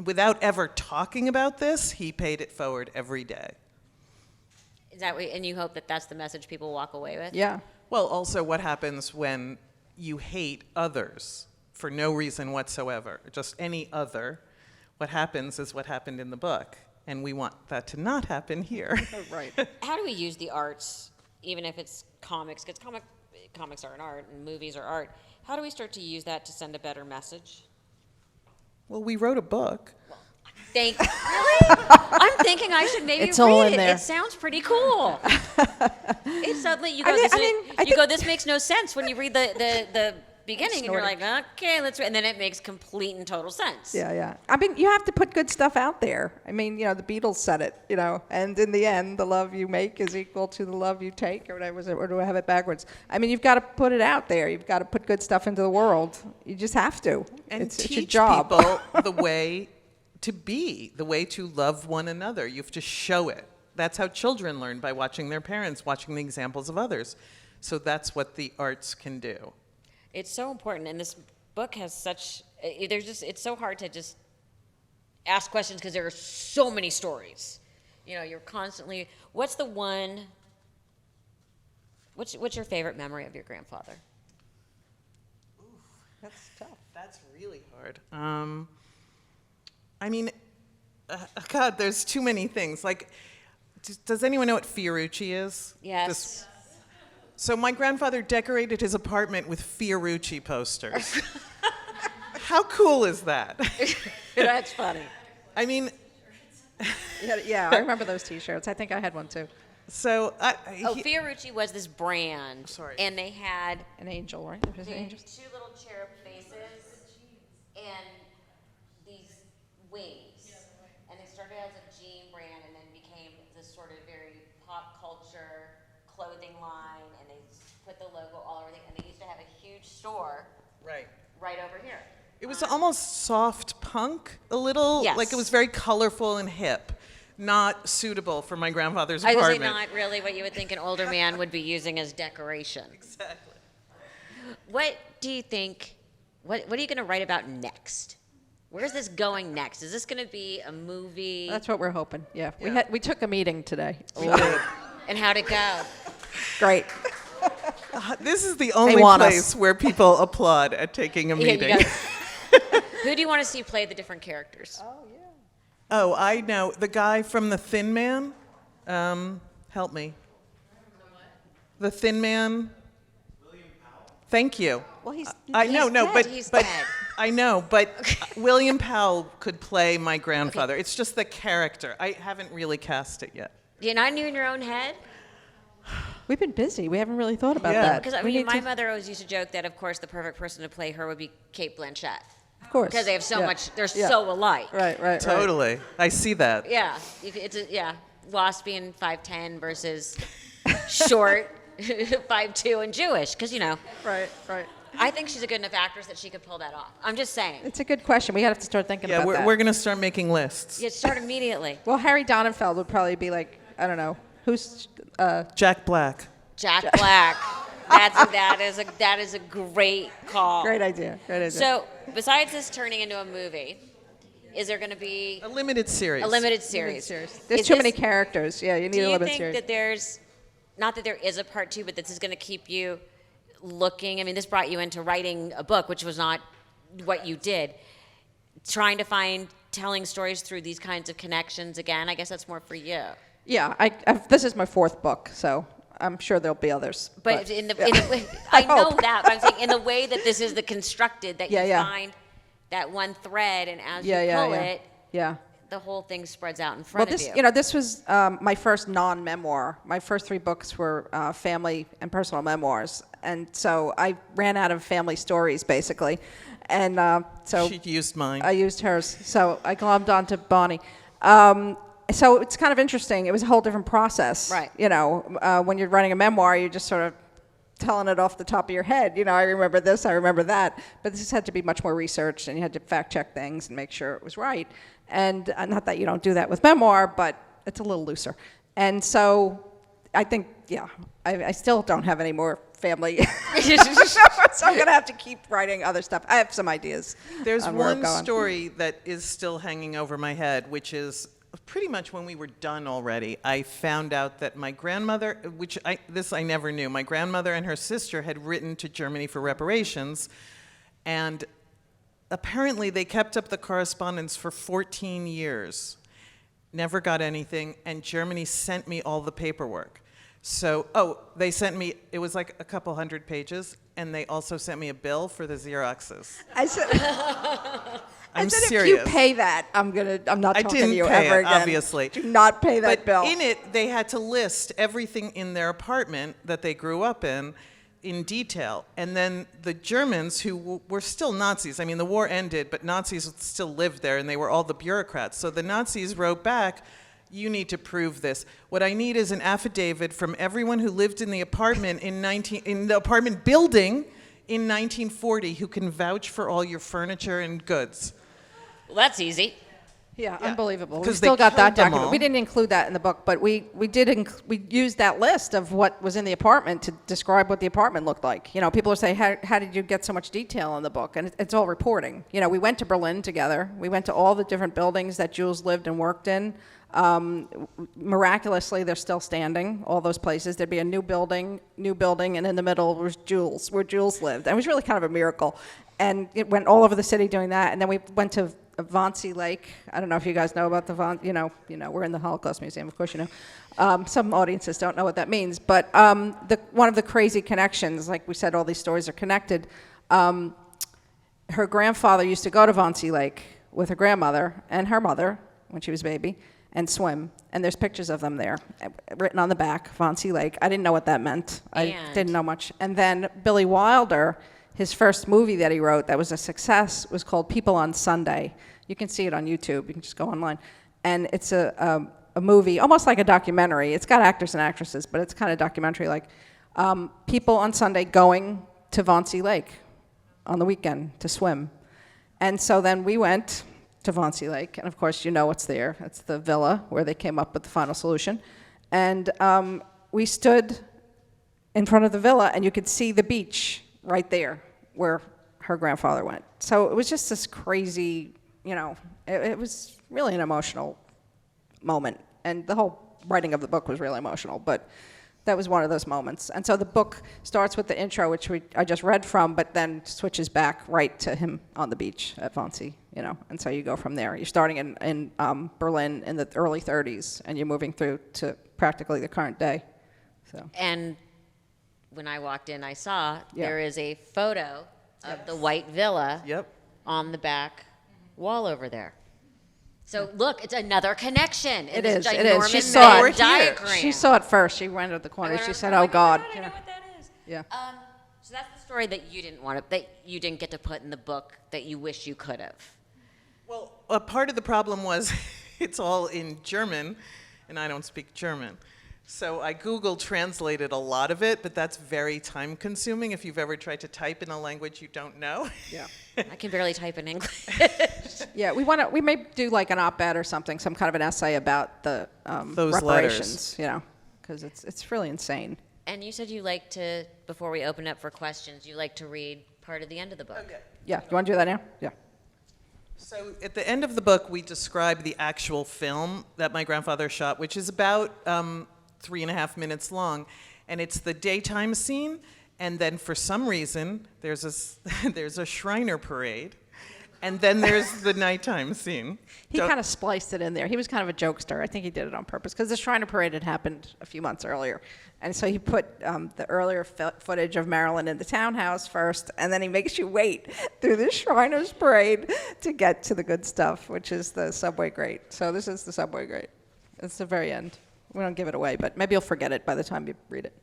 without ever talking about this, he paid it forward every day. Is that and you hope that that's the message people walk away with? Yeah. Well, also what happens when you hate others for no reason whatsoever, just any other. What happens is what happened in the book, and we want that to not happen here. Right. How do we use the arts, even if it's comics, because comics are an art and movies are art, how do we start to use that to send a better message? Well, we wrote a book. Really? I'm thinking I should maybe It's all read in it. there. It sounds pretty cool. It's suddenly you go, this makes no sense when you read the beginning, and you're like, okay, let's read, and then it makes complete and total sense. Yeah. You have to put good stuff out there. The Beatles said it, and in the end, the love you make is equal to the love you take, or whatever was it, or do I have it backwards? You've got to put it out there. You've got to put good stuff into the world. You just have to. And it's teach your job. people the way to be, the way to love one another. You have to show it. That's how children learn, by watching their parents, watching the examples of others. So that's what the arts can do. It's so important, and this book has such. It's so hard to just ask questions because there are so many stories. You're constantly. What's the one? What's your favorite memory of your grandfather? That's tough. That's really hard. God, there's too many things. Like, does anyone know what Fiorucci is? Yes. So my grandfather decorated his apartment with Fiorucci posters. How cool is that? That's funny. Yeah, I remember those T-shirts. I think I had one too. So Fiorucci was this brand, Sorry. and they had An angel, right? There's an angel. two little cherub faces and these wings, and they started as a jean brand and then became this sort of very pop culture clothing line, and they put the logo all over it, and they used to have a huge store right over here. it was almost soft punk, a little. Yes. Like it was very colorful and hip. Not suitable for my grandfather's I was apartment. not really what you would think an older man would be using as decoration. Exactly. What do you think, what are you going to write about next? Where's this going next? Is this going to be a movie? That's what we're hoping. Yeah. Yeah. We took a meeting today. And how'd it go? Great. This is the only want place us. where people applaud at taking a Yeah, you meeting. gotta- Who do you want to see play the different characters? Oh, I know. The guy from The Thin Man. Help me. The Thin Man. William Powell. Thank you. Well, he's He's dead. I know, but William Powell could play my grandfather. It's just the character. I haven't really cast it yet. You're not new in your own head? We've been busy. We haven't really thought about Yeah. that. Because We need my to- mother always used to joke that, of course, the perfect person to play her would be Kate Blanchett. Of course. Because they have so Yeah. much, they're Yeah. so alike. Right. Totally. I see that. Yeah, Wasp being 5'10" versus short, 5'2" and Jewish, because, Right. I think she's a good enough actress that she could pull that off. I'm just saying. It's a good question. We have to start thinking Yeah, about that. we're going to start making lists. Yeah, start immediately. Well, Harry Donenfeld would probably be like, I don't know, who's Jack Black. Jack Black. That is a great call. great idea. So, besides this turning into a movie, Is there going to be A limited series. a limited series? There's Is too this- many characters. Yeah, you need Do a you limited think series. that there's, not that there is a part 2, but this is going to keep you looking? I mean, this brought you into writing a book, which was not what you did. Trying to find telling stories through these kinds of connections again, I guess that's more for you. Yeah, this is my 4th book, so I'm sure there'll be others. But in the way, I know hope. that, but I'm saying in the way that this is the constructed, that Yeah, you yeah. find that one thread, and as Yeah, you yeah, pull yeah. it, Yeah. the whole thing spreads out in Well, front this, of you. this was my first non-memoir. My first 3 books were family and personal memoirs, and so I ran out of family stories basically, and so She used mine. I used hers. So I glommed onto Bonnie. So it's kind of interesting. It was a whole different process. Right. When you're writing a memoir, you're just sort of telling it off the top of your head. I remember this, I remember that. But this had to be much more researched, and you had to fact check things and make sure it was right. And not that you don't do that with memoir, but it's a little looser. And so I think, I still don't have any more family. So I'm going to have to keep writing other stuff. I have some ideas. There's on where I'm one going. story that is still hanging over my head, which is pretty much when we were done already. I found out that my grandmother, this I never knew, my grandmother and her sister had written to Germany for reparations, and apparently they kept up the correspondence for 14 years, never got anything, and Germany sent me all the paperwork. So, they sent me, it was like a couple hundred pages, and they also sent me a bill for the Xeroxes. I said, I'm If serious. you pay that, I'm not I talking didn't to you pay ever it, again. obviously. Do not pay that But bill. in it, they had to list everything in their apartment that they grew up in detail. And then the Germans, who were still Nazis, I mean, the war ended, but Nazis still lived there, and they were all the bureaucrats. So the Nazis wrote back, you need to prove this. What I need is an affidavit from everyone who lived in the apartment in the apartment building in 1940 who can vouch for all your furniture and goods. Well, that's easy. Yeah, unbelievable. We 'Cause they still got that killed them document. all. We didn't include that in the book, but we used that list of what was in the apartment to describe what the apartment looked like. People are saying, how did you get so much detail in the book? And it's all reporting. We went to Berlin together. We went to all the different buildings that Jules lived and worked in. Miraculously, they're still standing, all those places. There'd be a new building, and in the middle was Jules, where Jules lived. And it was really kind of a miracle. And it went all over the city doing that. And then we went to Wannsee Lake. I don't know if you guys know about the we're in the Holocaust Museum, of course you know. Some audiences don't know what that means, but one of the crazy connections, like we said, all these stories are connected. Her grandfather used to go to Wannsee Lake with her grandmother and her mother when she was a baby and swim, and there's pictures of them there, written on the back, Wannsee Lake. I didn't know what that meant. I And? didn't know much. And then Billy Wilder, his first movie that he wrote that was a success was called People on Sunday. You can see it on YouTube. You can just go online. And it's a movie, almost like a documentary. It's got actors and actresses, but it's kind of documentary-like. People on Sunday going to Wannsee Lake on the weekend to swim. And so then we went to Wannsee Lake, and of course you know what's there. It's the villa where they came up with the final solution. And we stood in front of the villa, and you could see the beach right there where her grandfather went. So it was just this crazy, it was really an emotional moment. And the whole writing of the book was really emotional, but that was one of those moments. And so the book starts with the intro, which I just read from, but then switches back right to him on the beach at Wannsee, and so you go from there. You're starting in Berlin in the early 30s, and you're moving through to practically the current day. So. And when I walked in, I saw Yeah. there is a photo of the white villa Yep. on the back wall over there. So look, it's another connection. in It this is, it is. ginormous She saw Venn it. diagram. She saw it first. She went at the corner. She said, "Oh God." I know what that is. Yeah. So that's the story that you didn't that you didn't get to put in the book that you wish you could have. Well, a part of the problem was it's all in German, and I don't speak German. So I Google translated a lot of it, but that's very time consuming if you've ever tried to type in a language you don't know. Yeah. I can barely type in English. Yeah, we may do like an op-ed or something, some kind of an essay about the Those reparations, because it's really insane. And you said you like to, before we open up for questions, you like to read part of the end of the book. Yeah, you want to do that now? Yeah. So at the end of the book, we describe the actual film that my grandfather shot, which is about 3.5 minutes long. And it's the daytime scene, and then for some reason, there's a Shriner parade, and then there's the nighttime scene. He kind of spliced it in there. He was kind of a jokester. I think he did it on purpose because the Shriner Parade had happened a few months earlier. And so he put the earlier footage of Marilyn in the townhouse first, and then he makes you wait through the Shriners Parade to get to the good stuff, which is the subway grate. So this is the subway grate. It's the very end. We don't give it away, but maybe you'll forget it by the time you read it.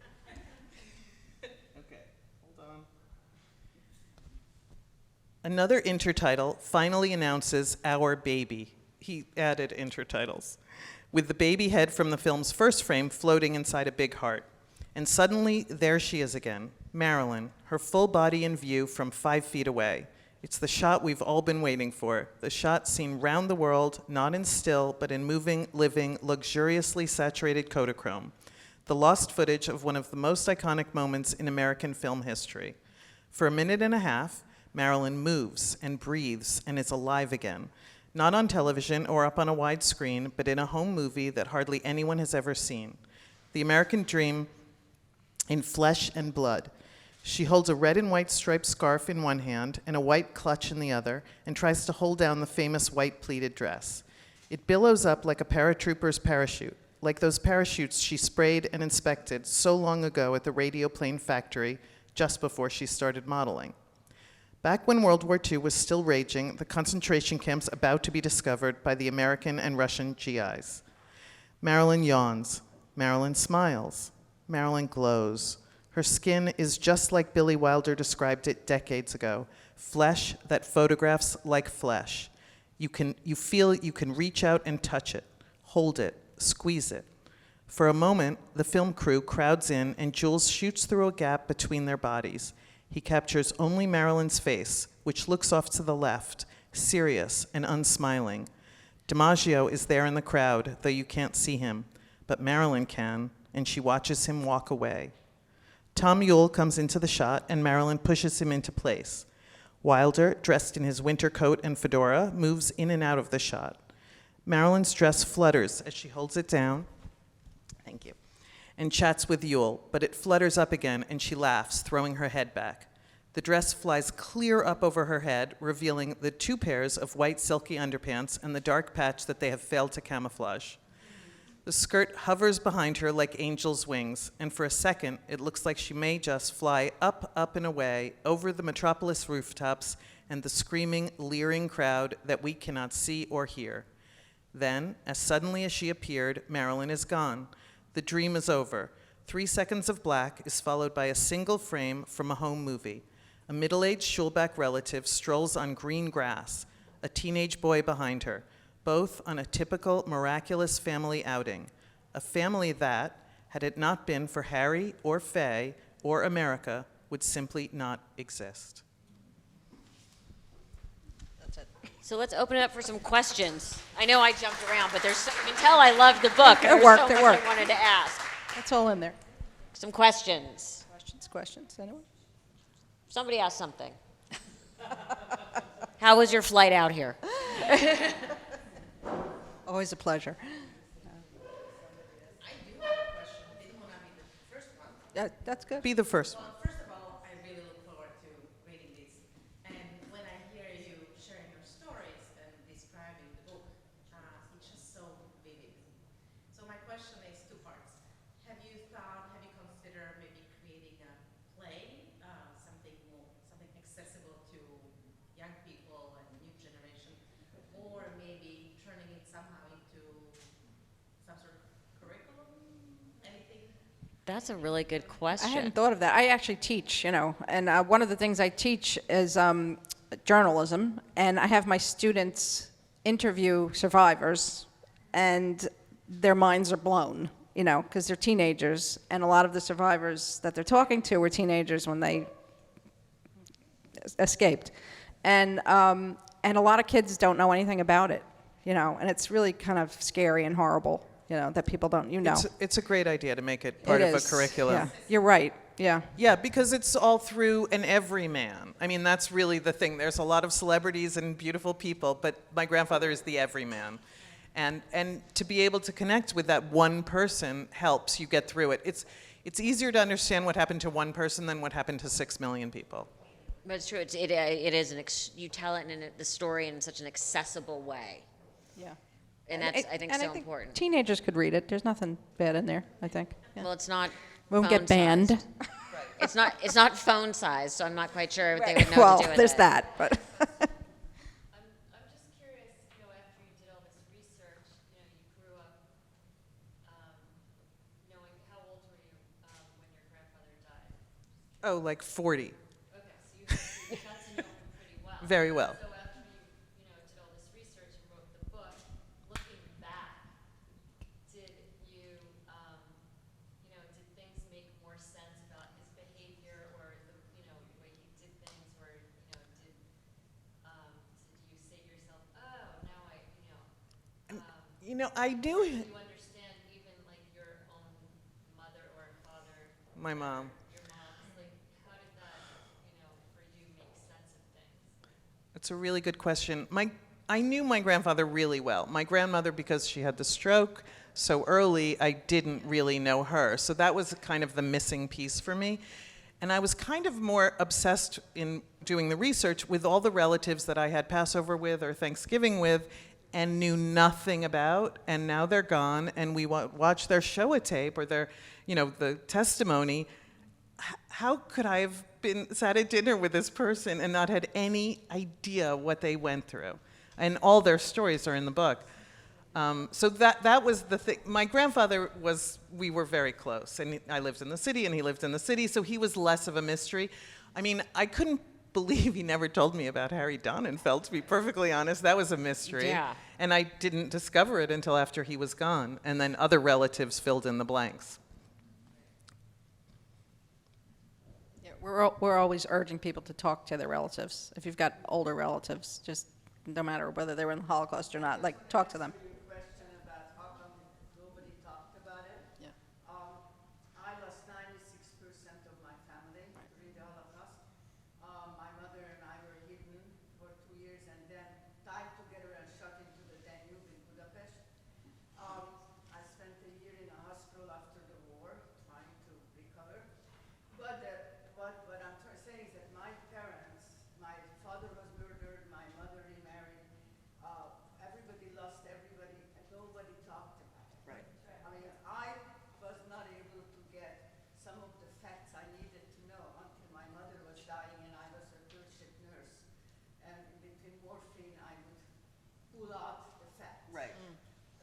Okay, hold on. Another intertitle finally announces Our Baby. He added intertitles, with the baby head from the film's first frame floating inside a big heart. And suddenly, there she is again, Marilyn, her full body in view from 5 feet away. It's the shot we've all been waiting for, the shot seen round the world, not in still, but in moving, living, luxuriously saturated Kodachrome. The lost footage of one of the most iconic moments in American film history. For 1.5 minutes, Marilyn moves and breathes and is alive again. Not on television or up on a wide screen, but in a home movie that hardly anyone has ever seen. The American dream in flesh and blood. She holds a red and white striped scarf in one hand and a white clutch in the other and tries to hold down the famous white pleated dress. It billows up like a paratrooper's parachute, like those parachutes she sprayed and inspected so long ago at the radio plane factory just before she started modeling. Back when World War II was still raging, the concentration camps about to be discovered by the American and Russian GIs. Marilyn yawns. Marilyn smiles. Marilyn glows. Her skin is just like Billy Wilder described it decades ago, flesh that photographs like flesh. You feel you can reach out and touch it, hold it, squeeze it. For a moment, the film crew crowds in and Jules shoots through a gap between their bodies. He captures only Marilyn's face, which looks off to the left, serious and unsmiling. DiMaggio is there in the crowd, though you can't see him, but Marilyn can, and she watches him walk away. Tom Yule comes into the shot, and Marilyn pushes him into place. Wilder, dressed in his winter coat and fedora, moves in and out of the shot. Marilyn's dress flutters as she holds it down, thank you, and chats with Yule, but it flutters up again, and she laughs, throwing her head back. The dress flies clear up over her head, revealing the 2 pairs of white silky underpants and the dark patch that they have failed to camouflage. The skirt hovers behind her like angel's wings, and for a second, it looks like she may just fly up, up, and away over the metropolis rooftops and the screaming, leering crowd that we cannot see or hear. Then, as suddenly as she appeared, Marilyn is gone. The dream is over. 3 seconds of black is followed by a single frame from a home movie. A middle-aged Schulbach relative strolls on green grass, a teenage boy behind her, both on a typical miraculous family outing, a family that, had it not been for Harry or Faye or America, would simply not exist. That's it. So let's open it up for some questions. I know I jumped around, but you can tell I love the book. It There's worked, so it much worked. I wanted to ask. It's all in there. Some questions. Questions, anyone? Somebody ask something. How was your flight out here? Always a pleasure. I do have a question. Didn't want to be the first one. That's good. Be the first one. Well, first of all, I really look forward to reading this. And when I hear you sharing your stories and describing the book, it's just so vivid. So my question is 2 parts. Have you considered maybe creating a play, something accessible to young people and new generation, or maybe turning it somehow into some sort of curriculum, anything? That's a really good I question. hadn't thought of that. I actually teach, and one of the things I teach is journalism, and I have my students interview survivors, and their minds are blown, because they're teenagers, and a lot of the survivors that they're talking to were teenagers when they escaped, and a lot of kids don't know anything about it, and it's really kind of scary and horrible, that people don't, It's a great idea to make it part It of a is, curriculum. yeah. You're right. Yeah. Yeah, because it's all through an everyman. I mean, that's really the thing. There's a lot of celebrities and beautiful people, but my grandfather is the everyman. And to be able to connect with that one person helps you get through it. It's easier to understand what happened to one person than what happened to 6 million people. But it's true. It is you tell it in the story in such an accessible way, Yeah. and that's I think so important. Teenagers could read it. There's nothing bad in there, I think. Yeah. Well, it's not. Won't get banned. phone-sized. It's not phone size, so I'm not quite sure what they would know Well, what to do with there's it. that, but I'm just curious, after you did all this research, you grew up, knowing, how old were you when your grandfather died? Oh, like 40. Okay, so you got to know him pretty well. Very well. So after you did all this research and wrote the book, looking back, did you, did things make more sense about his behavior or the way he did things, or did you say to yourself, oh, now I I do. you understand even like your own mother or father, My mom. your mom, like how did that, for you make sense of things? It's a really good question. I knew my grandfather really well. My grandmother, because she had the stroke so early, I didn't really know her. So that was kind of the missing piece for me. And I was kind of more obsessed in doing the research with all the relatives that I had Passover with or Thanksgiving with and knew nothing about, and now they're gone, and we watch their show-a-tape or their, the testimony. How could I have been sat at dinner with this person and not had any idea what they went through? And all their stories are in the book. So that was the thing. My grandfather we were very close, and I lived in the city, and he lived in the city, so he was less of a mystery. I mean, I couldn't believe he never told me about Harry Donenfeld, to be perfectly honest. That was a mystery. Yeah. And I didn't discover it until after he was gone, and then other relatives filled in the blanks. yeah, we're always urging people to talk to their relatives. If you've got older relatives, just no matter whether they were in the Holocaust or not, like talk to them. Question about how come nobody talked about it. Yeah. I lost 96% of my family during the Holocaust. My mother and I were hidden for 2 years and then tied together and shot into the Danube in Budapest. I spent a year in a hospital after the war trying to recover. But what I'm saying is that my parents, my father was murdered, my mother remarried, everybody lost everybody, and nobody talked about it. Right. I mean, I was not able to get some of the facts I needed to know until my mother was dying and I was her third shift nurse. And between morphine, I would pull out the facts. Right.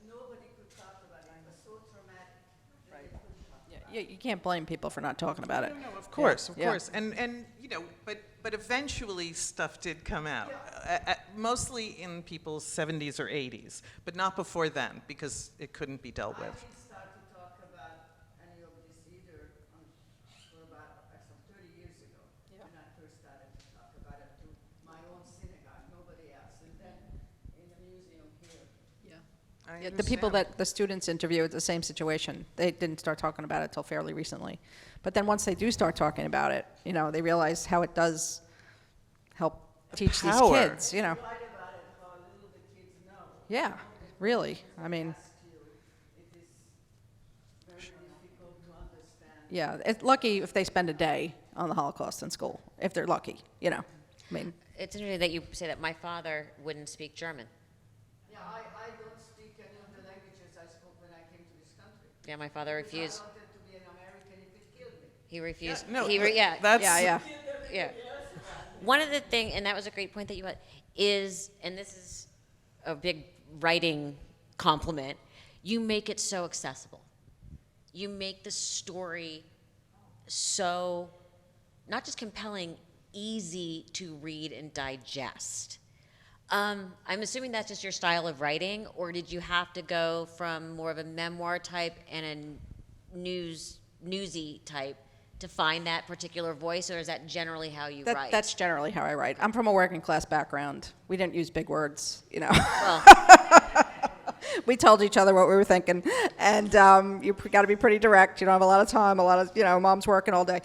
Nobody could talk about it. It was so traumatic that they couldn't talk about it. Yeah, you can't blame people for not talking about it. No, of course, of Yeah. course. And but eventually stuff did come out. Mostly in people's 70s or 80s, but not before then, because it couldn't be dealt I with. didn't start to talk about any of this either for about 30 years ago. When I first started to talk about it to my own synagogue, nobody else. And then in the museum here. I Yeah, the people understand. that the students interview, it's the same situation. They didn't start talking about it till fairly recently. But then once they do start talking about it, they realize how it does help teach these power. kids, Write about it, how little the kids know. Yeah, really. I mean, Ask you, it is very difficult to understand. yeah, it's lucky if they spend a day on the Holocaust in school, if they're lucky, I mean, It's interesting that you say that my father wouldn't speak German. Yeah, I don't speak any of the languages I spoke when I came to this country. Yeah, my father Because refused. I wanted to be an American if it killed me. He refused. No, yeah. that's yeah. Yeah. One of the thing, and that was a great point that you had, is, and this is a big writing compliment, you make it so accessible. You make the story so, not just compelling, easy to read and digest. I'm assuming that's just your style of writing, or did you have to go from more of a memoir type and a newsy type to find that particular voice, or is that generally how you write? That's generally how I write. I'm from a working class background. We didn't use big words, Well, we told each other what we were thinking. And you got to be pretty direct. You don't have a lot of time, a lot of, mom's working all day.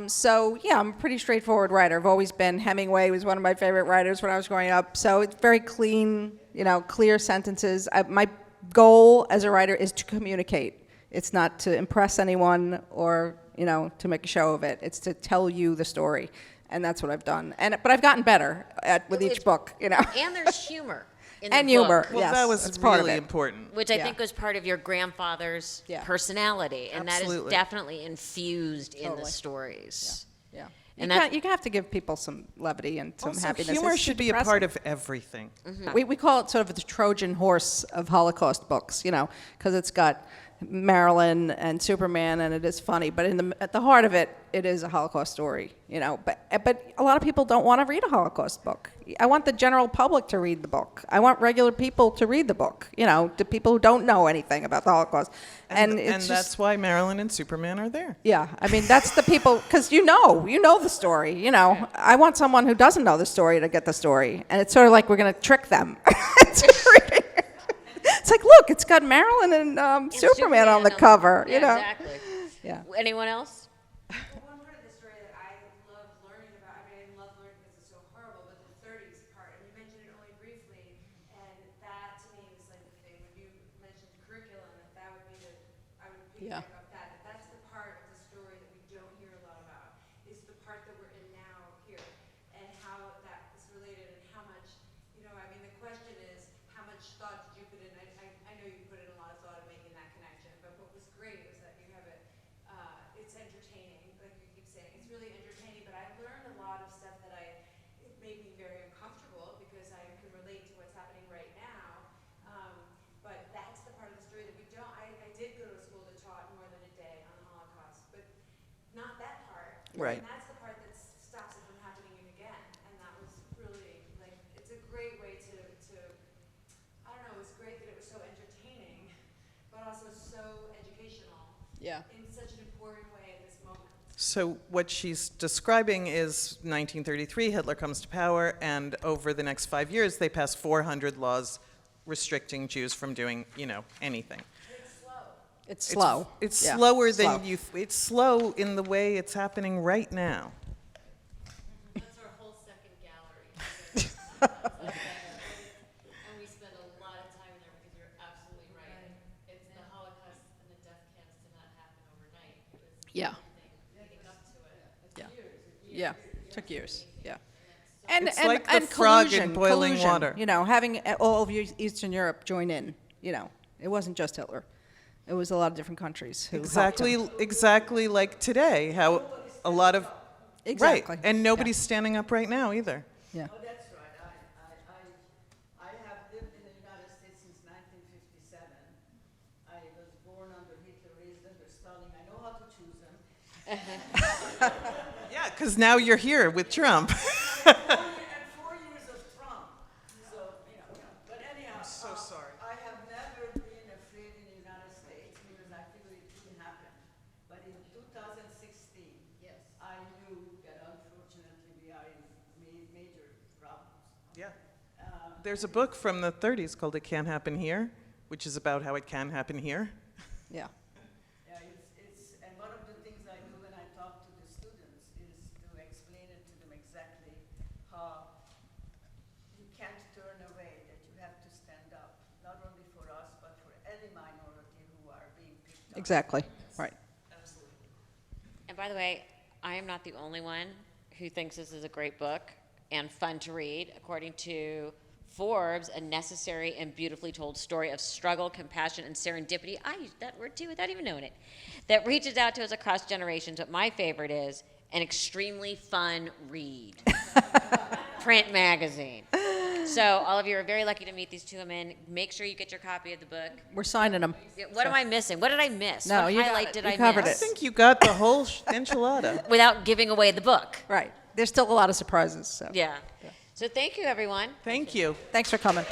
So, yeah, I'm a pretty straightforward writer. I've always been. Hemingway was one of my favorite writers when I was growing up. So it's very clean, clear sentences. My goal as a writer is to communicate. It's not to impress anyone or, to make a show of it. It's to tell you the story. And that's what I've done. But I've gotten better with each book, And there's humor in the And book. humor. Well, Yes, that was that's part of really it. important. Which I Yeah. think was part of your grandfather's Yeah. personality. And that is Absolutely. definitely infused in the Totally. stories. Yeah. And You have to give people some levity and some Also, happiness. humor It's should be a depressing. part of everything. We call it sort of the Trojan horse of Holocaust books, because it's got Marilyn and Superman, and it is funny. But at the heart of it, it is a Holocaust story, But a lot of people don't want to read a Holocaust book. I want the general public to read the book. I want regular people to read the book, the people who don't know anything about the Holocaust. And it's just, that's why Marilyn and Superman are there. yeah, I mean, that's the people, because you know the story, I want someone who doesn't know the story to get the story. And it's sort of like we're going to trick them. It's like, look, it's got Marilyn and Superman on the cover, Yeah, exactly. Yeah. Anyone else? One part of the story that I love learning about, I love learning because it's so horrible, but the 30s part, and you mentioned it only briefly, and that to me was like the thing, when you mentioned curriculum, that would be I would Yeah. piggyback off that, but that's the part of the story that we don't hear a lot about, is the part that we're in now here, and how that is related, and how much, the question is, how much thought did you put in? I know you put in a lot of thought in making that connection, but what was great was that you have it, it's entertaining, like you keep saying, it's really entertaining, but I've learned a lot of stuff that it made me very uncomfortable because I can relate to what's happening right now. But that's the part of the story that we don't, I did go to a school that taught more than a day on the Holocaust, but not that part. Right. And that's the part that stops it from happening again. And that was really, it's a great way to I don't know, it was great that it was so entertaining, but also so educational. Yeah. In such an important way at this moment. So what she's describing is 1933, Hitler comes to power, and over the next 5 years, they pass 400 laws restricting Jews from doing, anything. It's slow. It's Yeah, slower slow. than it's slow in the way it's happening right now. That's our whole second gallery. And we spend a lot of time there because you're absolutely right. It's the Holocaust and the death camps did not happen overnight. It was Yeah. everything leading up to it. Yeah. Took years. Yeah. And It's like the frog in boiling water. Having all of Eastern Europe join in. It wasn't just Hitler. It was a lot of different countries who helped him. Exactly like today, how a lot of Exactly. right, and nobody's standing up right now either. Yeah. Oh, that's right. I have lived in the United States since 1957. I was born under Hitler, raised under Stalin. I know how to choose them. Yeah, because now you're here with Trump. And 4 years of Trump. So, but anyhow. I'm so sorry. I have never been afraid in the United States because I figured it couldn't happen. But in 2016, yes, I knew that unfortunately we are in major problems. Yeah. There's a book from the 30s called It Can't Happen Here, which is about how it can happen here. Yeah. Yeah, and one of the things I do when I talk to the students is to explain it to them exactly how you can't turn away, that you have to stand up, not only for us, but for any minority who are being picked on. Exactly. Right. And by the way, I am not the only one who thinks this is a great book and fun to read. According to Forbes, a necessary and beautifully told story of struggle, compassion, and serendipity. I used that word too without even knowing it. That reaches out to us across generations. But my favorite is an extremely fun read. Print magazine. So all of you are very lucky to meet these two women. Make sure you get your copy of the book. We're signing them. What am I missing? What did I miss? No, what you got highlight it. did You I covered I miss? it. think you got the whole enchilada. Without giving away the book. Right. There's still a lot of surprises. So. Yeah. So thank you, everyone. Thank you. Thanks for coming.